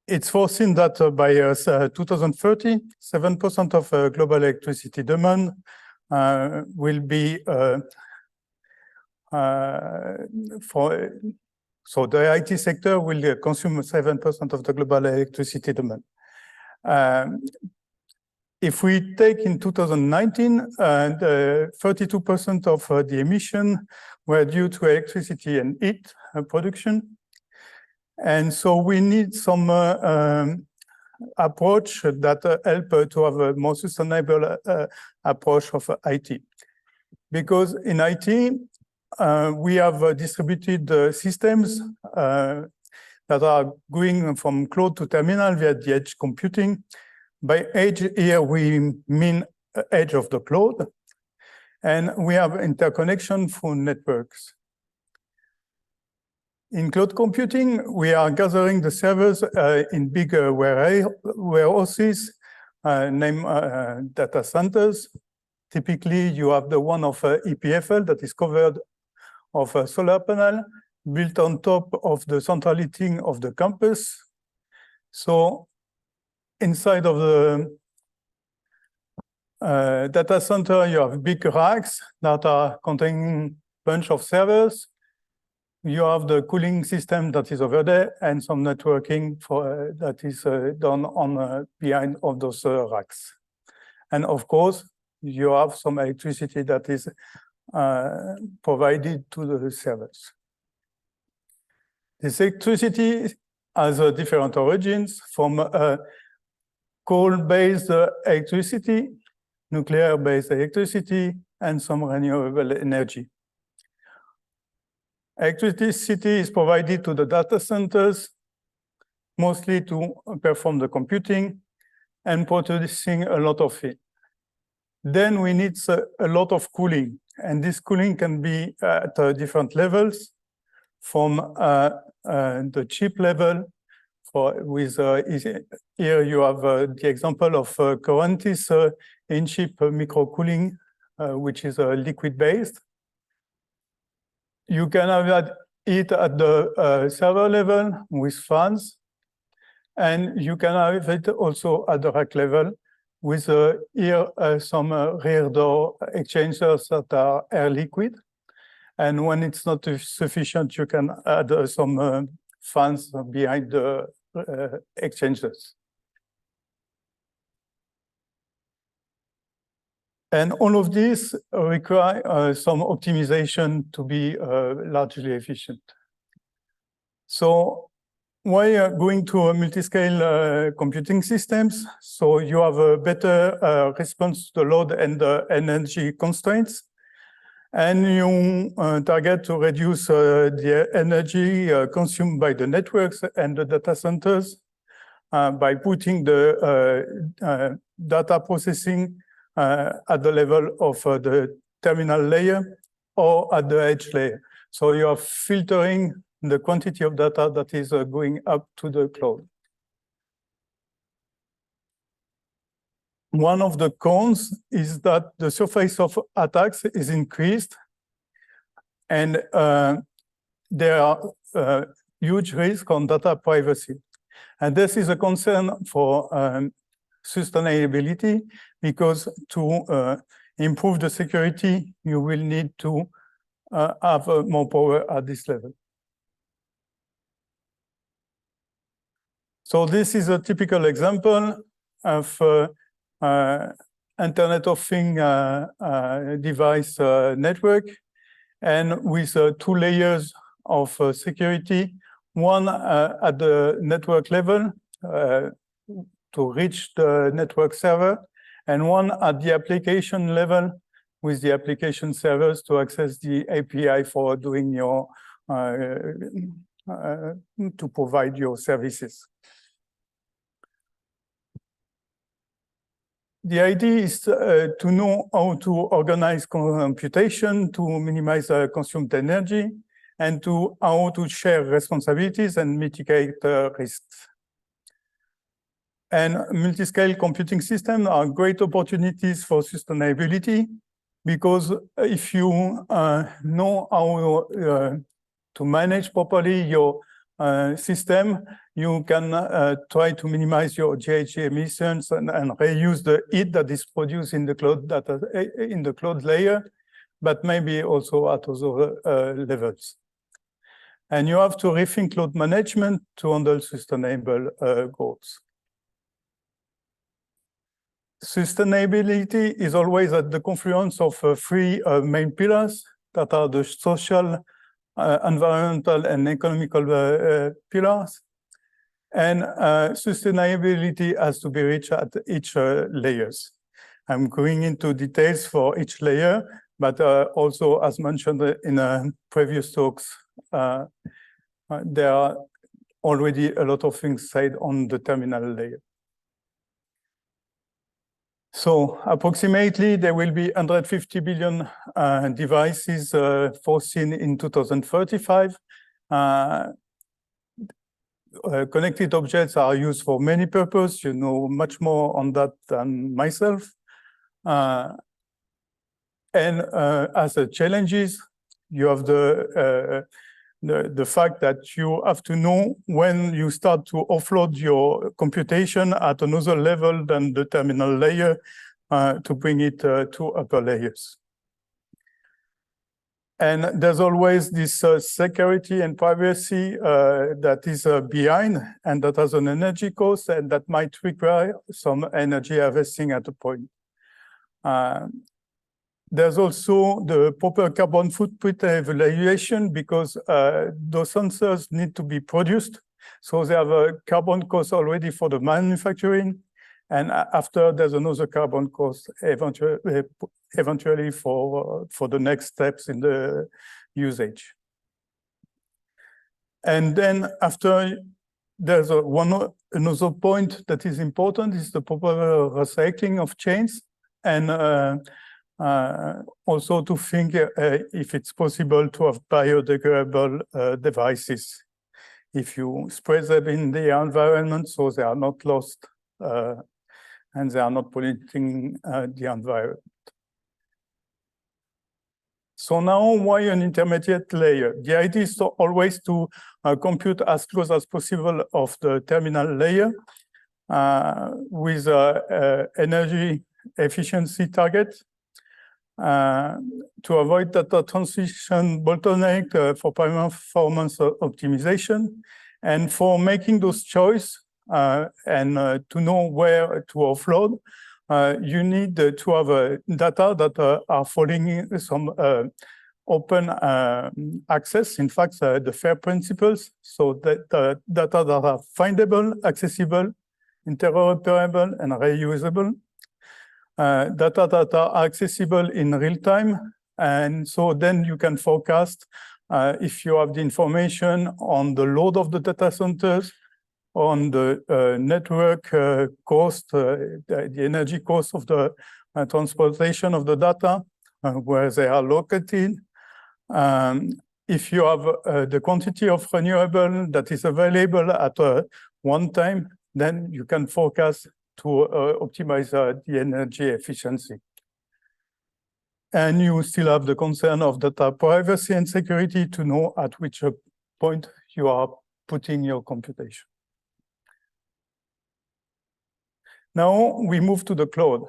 It's foreseen that by 2030, 7% of global electricity demand will be so the IT sector will consume 7% of the global electricity demand. if we take in 2019, 32% of the emission were due to electricity and heat production. And so we need some approach that help to have a more sustainable approach of IT. Because in IT, we have distributed systems that are going from cloud to terminal via the edge computing. By edge here, we mean edge of the cloud. And we have interconnection through networks. In cloud computing, we are gathering the servers in big warehouses, named data centers. Typically, you have the one of EPFL that is covered of a solar panel built on top of the central heating of the campus. So inside of the data center, you have big racks that are containing a bunch of servers. You have the cooling system that is over there and some networking for that is done on behind of those racks. And of course, you have some electricity that is provided to the servers. This electricity has different origins from coal-based electricity, nuclear-based electricity, and some renewable energy. Electricity is provided to the data centers, mostly to perform the computing and producing a lot of heat. Then we need a lot of cooling, and this cooling can be at different levels, from the chip level. Here you have the example of Corentis in-chip microcooling, which is liquid-based. You can have it at the server level with fans, and you can have it also at the rack level with here some rear door exchangers that are air liquid. And when it's not sufficient, you can add some fans behind the exchangers. And all of these require some optimization to be largely efficient. So why going to a multi-scale computing systems? So you have a better response to the load and the energy constraints. And you target to reduce the energy consumed by the networks and the data centers by putting the data processing at the level of the terminal layer or at the edge layer. So you are filtering the quantity of data that is going up to the cloud. One of the cons is that the surface of attacks is increased, and there are huge risks on data privacy. And this is a concern for sustainability, because to improve the security, you will need to have more power at this level. So this is a typical example of Internet of Things device network, and with 2 layers of security, one at the network level to reach the network server, and one at the application level with the application servers to access the API for doing your to provide your services. The idea is to know how to organize computation to minimize consumed energy, and to how to share responsibilities and mitigate risks. And multi-scale computing systems are great opportunities for sustainability, because if you know how to manage properly your system, you can try to minimize your GHG emissions and reuse the heat that is produced in the cloud data in the cloud layer, but maybe also at other levels. And you have to rethink cloud management to handle sustainable goals. Sustainability is always at the confluence of three main pillars that are the social, environmental, and economical pillars. And sustainability has to be reached at each layers. I'm going into details for each layer, but also, as mentioned in previous talks, there are already a lot of things said on the terminal layer. So approximately, there will be 150 billion devices foreseen in 2035. Connected objects are used for many purposes. You know much more on that than myself. And as a challenges, you have the fact that you have to know when you start to offload your computation at another level than the terminal layer to bring it to upper layers. And there's always this security and privacy that is behind, and that has an energy cost, and that might require some energy harvesting at a point. There's also the proper carbon footprint evaluation, because those sensors need to be produced. So they have a carbon cost already for the manufacturing. And after, there's another carbon cost eventually for the next steps in the usage. And then after, there's another point that is important, is the proper recycling of chains. And also to think if it's possible to have biodegradable devices. If you spread them in the environment so they are not lost and they are not polluting the environment. So now, why an intermediate layer? The idea is always to compute as close as possible of the terminal layer with energy efficiency target to avoid data transition bottleneck for performance optimization, and for making those choices and to know where to offload, you need to have data that are following some open access. In fact, the FAIR principles, so that data that are findable, accessible, interoperable, and reusable. Data that are accessible in real time. And so then you can forecast if you have the information on the load of the data centers, on the network cost, the energy cost of the transportation of the data, where they are located. If you have the quantity of renewable that is available at one time, then you can forecast to optimize the energy efficiency. And you still have the concern of data privacy and security to know at which point you are putting your computation. Now we move to the cloud.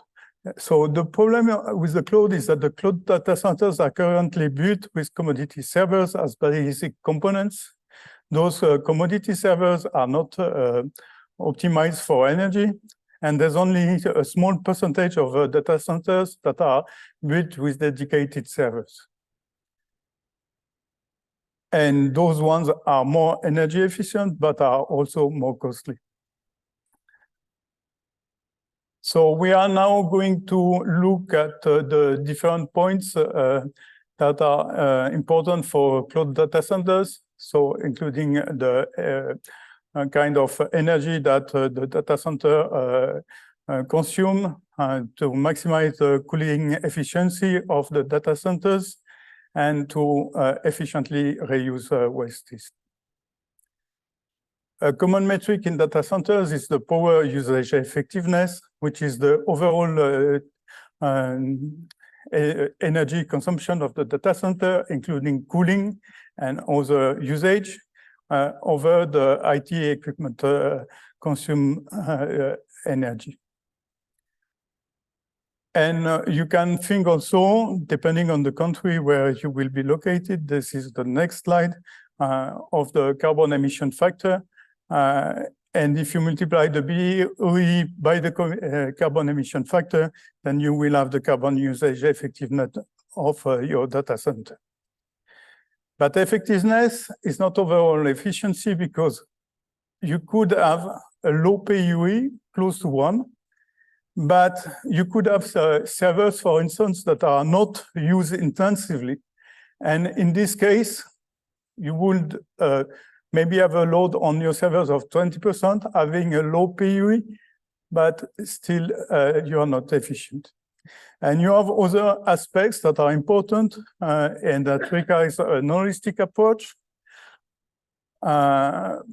So the problem with the cloud is that the cloud data centers are currently built with commodity servers as basic components. Those commodity servers are not optimized for energy. And there's only a small percentage of data centers that are built with dedicated servers. And those ones are more energy efficient, but are also more costly. So we are now going to look at the different points that are important for cloud data centers. So including the kind of energy that the data center consume to maximize the cooling efficiency of the data centers and to efficiently reuse waste. A common metric in data centers is the power usage effectiveness, which is the overall energy consumption of the data center, including cooling and other usage. Over the IT equipment consume energy. And you can think also, depending on the country where you will be located, this is the next slide, of the carbon emission factor. And if you multiply the BOE by the carbon emission factor, then you will have the carbon usage effectiveness of your data center. But effectiveness is not overall efficiency, because you could have a low PUE close to 1, but you could have servers, for instance, that are not used intensively. And in this case, you would maybe have a load on your servers of 20%, having a low PUE, but still you are not efficient. And you have other aspects that are important and that requires an holistic approach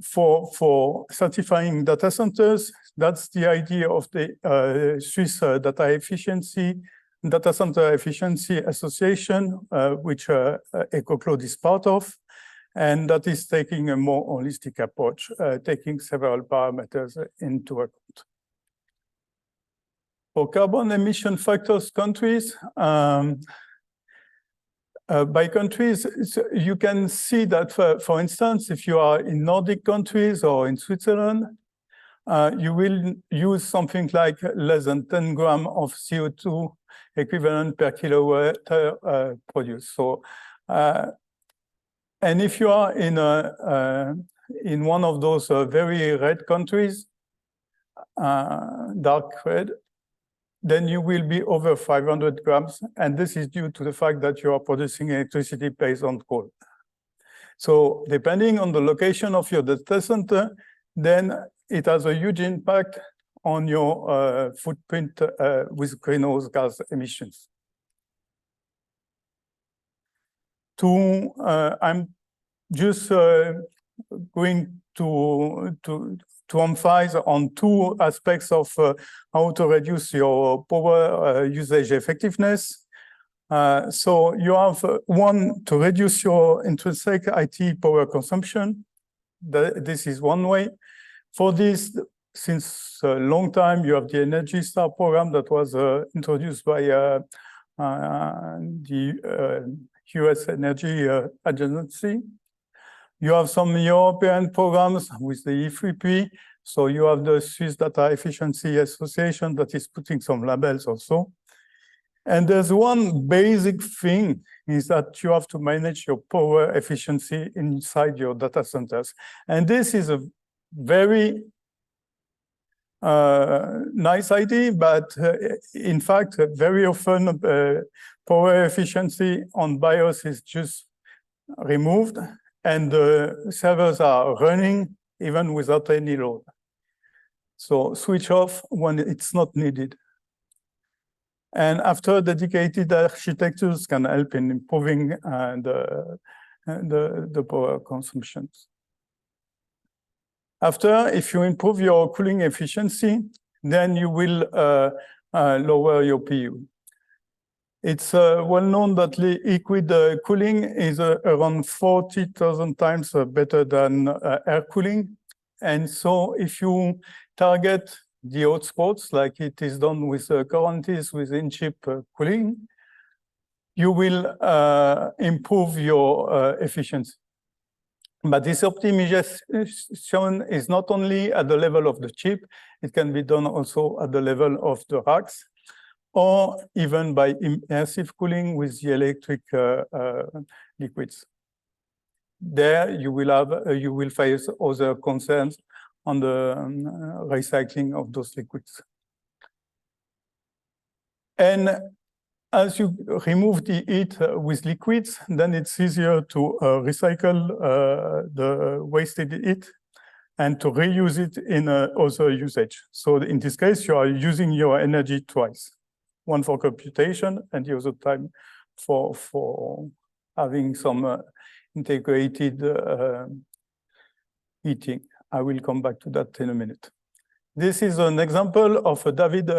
for certifying data centers. That's the idea of the Swiss Data Center Efficiency Association, which EcoCloud is part of. And that is taking a more holistic approach, taking several parameters into account. For carbon emission factors countries, by countries, you can see that, for instance, if you are in Nordic countries or in Switzerland, you will use something like less than 10 grams of CO2 equivalent per kilowatt produced. So, and if you are in one of those very red countries, dark red, then you will be over 500 grams. And this is due to the fact that you are producing electricity based on coal. So depending on the location of your data center, then it has a huge impact on your footprint with greenhouse gas emissions. I'm just going to emphasize on two aspects of how to reduce your power usage effectiveness. So you have one, to reduce your intrinsic IT power consumption. This is one way. For this, since a long time, you have the Energy Star program that was introduced by the US Energy Agency. You have some European programs with the E3P. So you have the Swiss Data Efficiency Association that is putting some labels also. And there's one basic thing is that you have to manage your power efficiency inside your data centers. And this is a very nice idea, but in fact, very often power efficiency on BIOS is just removed and the servers are running even without any load. So switch off when it's not needed. And after, dedicated architectures can help in improving the power consumptions. After, if you improve your cooling efficiency, then you will lower your PU. It's well known that liquid cooling is around 40,000 times better than air cooling. And so if you target the hotspots, like it is done with Corantis with in-chip cooling, you will improve your efficiency. But this optimization is not only at the level of the chip, it can be done also at the level of the racks, or even by immersive cooling with the electric liquids. There you will face other concerns on the recycling of those liquids. And as you remove the heat with liquids, then it's easier to recycle the wasted heat and to reuse it in other usage. So in this case, you are using your energy twice, one for computation and the other time for having some integrated heating. I will come back to that in a minute. This is an example of a David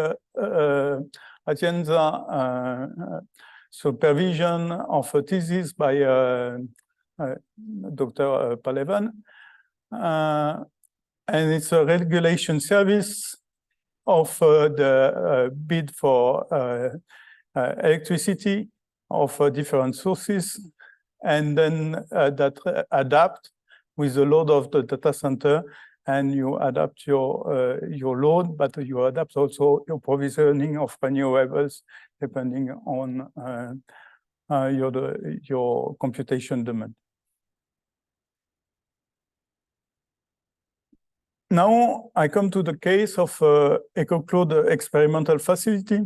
Atienza supervision of a thesis by Dr. Palevan. And it's a regulation service of the bid for electricity of different sources, and then that adapt with the load of the data center and you adapt your load, but you adapt also your provisioning of renewables depending on your computation demand. Now I come to the case of EcoCloud experimental facility.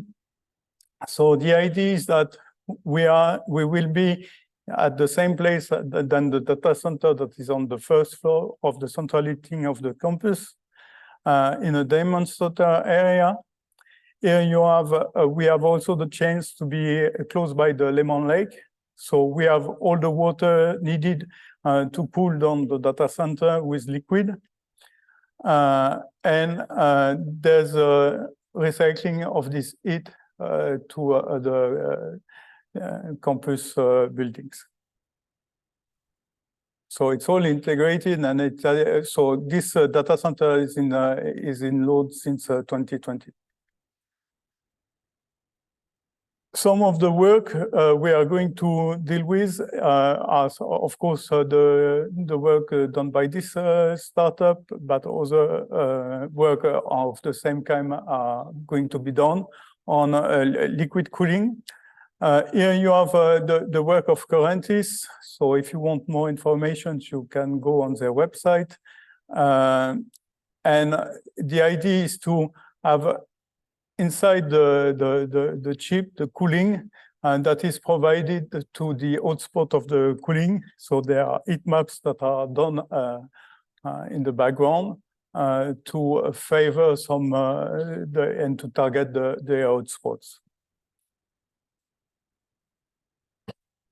So the idea is that we will be at the same place than the data center that is on the first floor of the central heating of the campus in a demonstrator area. Here you have, we have also the chance to be close by the Lemon Lake. So we have all the water needed to cool down the data center with liquid. And there's a recycling of this heat to the campus buildings. So it's all integrated, and it's so this data center is in load since 2020. Some of the work we are going to deal with are, of course, the work done by this startup, but other work of the same kind are going to be done on liquid cooling. Here you have the work of Currentis. So if you want more information, you can go on their website. And the idea is to have inside the chip, the cooling, and that is provided to the hotspot of the cooling. So there are heat maps that are done in the background to favor some and to target the hotspots.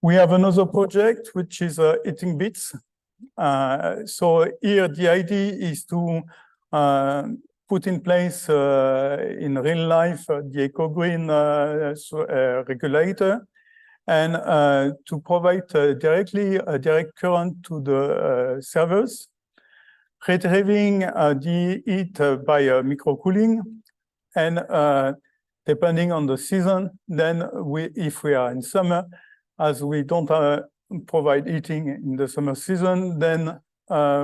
We have another project, which is Heating Bits. So here the idea is to put in place in real life the EcoGreen regulator, and to provide directly a direct current to the servers, retrieving the heat by microcooling, and depending on the season, then if we are in summer, as we don't provide heating in the summer season, then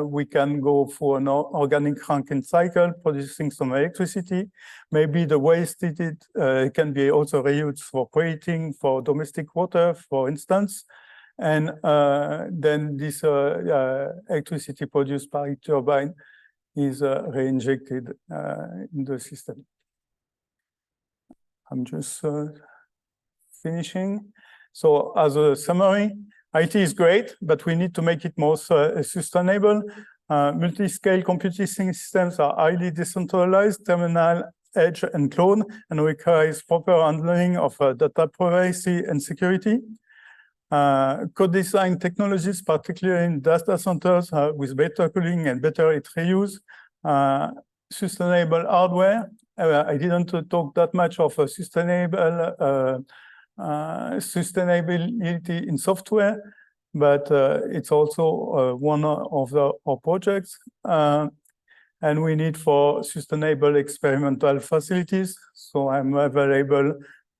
we can go for an organic Rankine cycle, producing some electricity. Maybe the waste heated can be also reused for preheating, for domestic water, for instance. And then this electricity produced by turbine is reinjected in the system. I'm just finishing. So as a summary, IT is great, but we need to make it more sustainable. Multi-scale computing systems are highly decentralized, terminal, edge, and cloud, and requires proper handling of data privacy and security. Co-design technologies, particularly in data centers with better cooling and better heat reuse. Sustainable hardware. I didn't talk that much of a sustainability in software, but it's also one of our projects. And we need for sustainable experimental facilities. So I'm available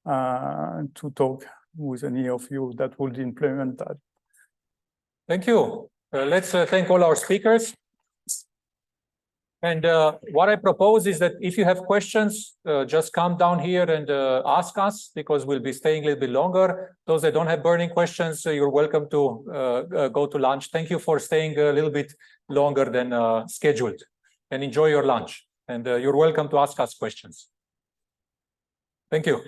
to talk with any of you that would implement that. Thank you. Let's thank all our speakers. And what I propose is that if you have questions, just come down here and ask us, because we'll be staying a little bit longer. Those that don't have burning questions, you're welcome to go to lunch. Thank you for staying a little bit longer than scheduled, and enjoy your lunch. And you're welcome to ask us questions. Thank you.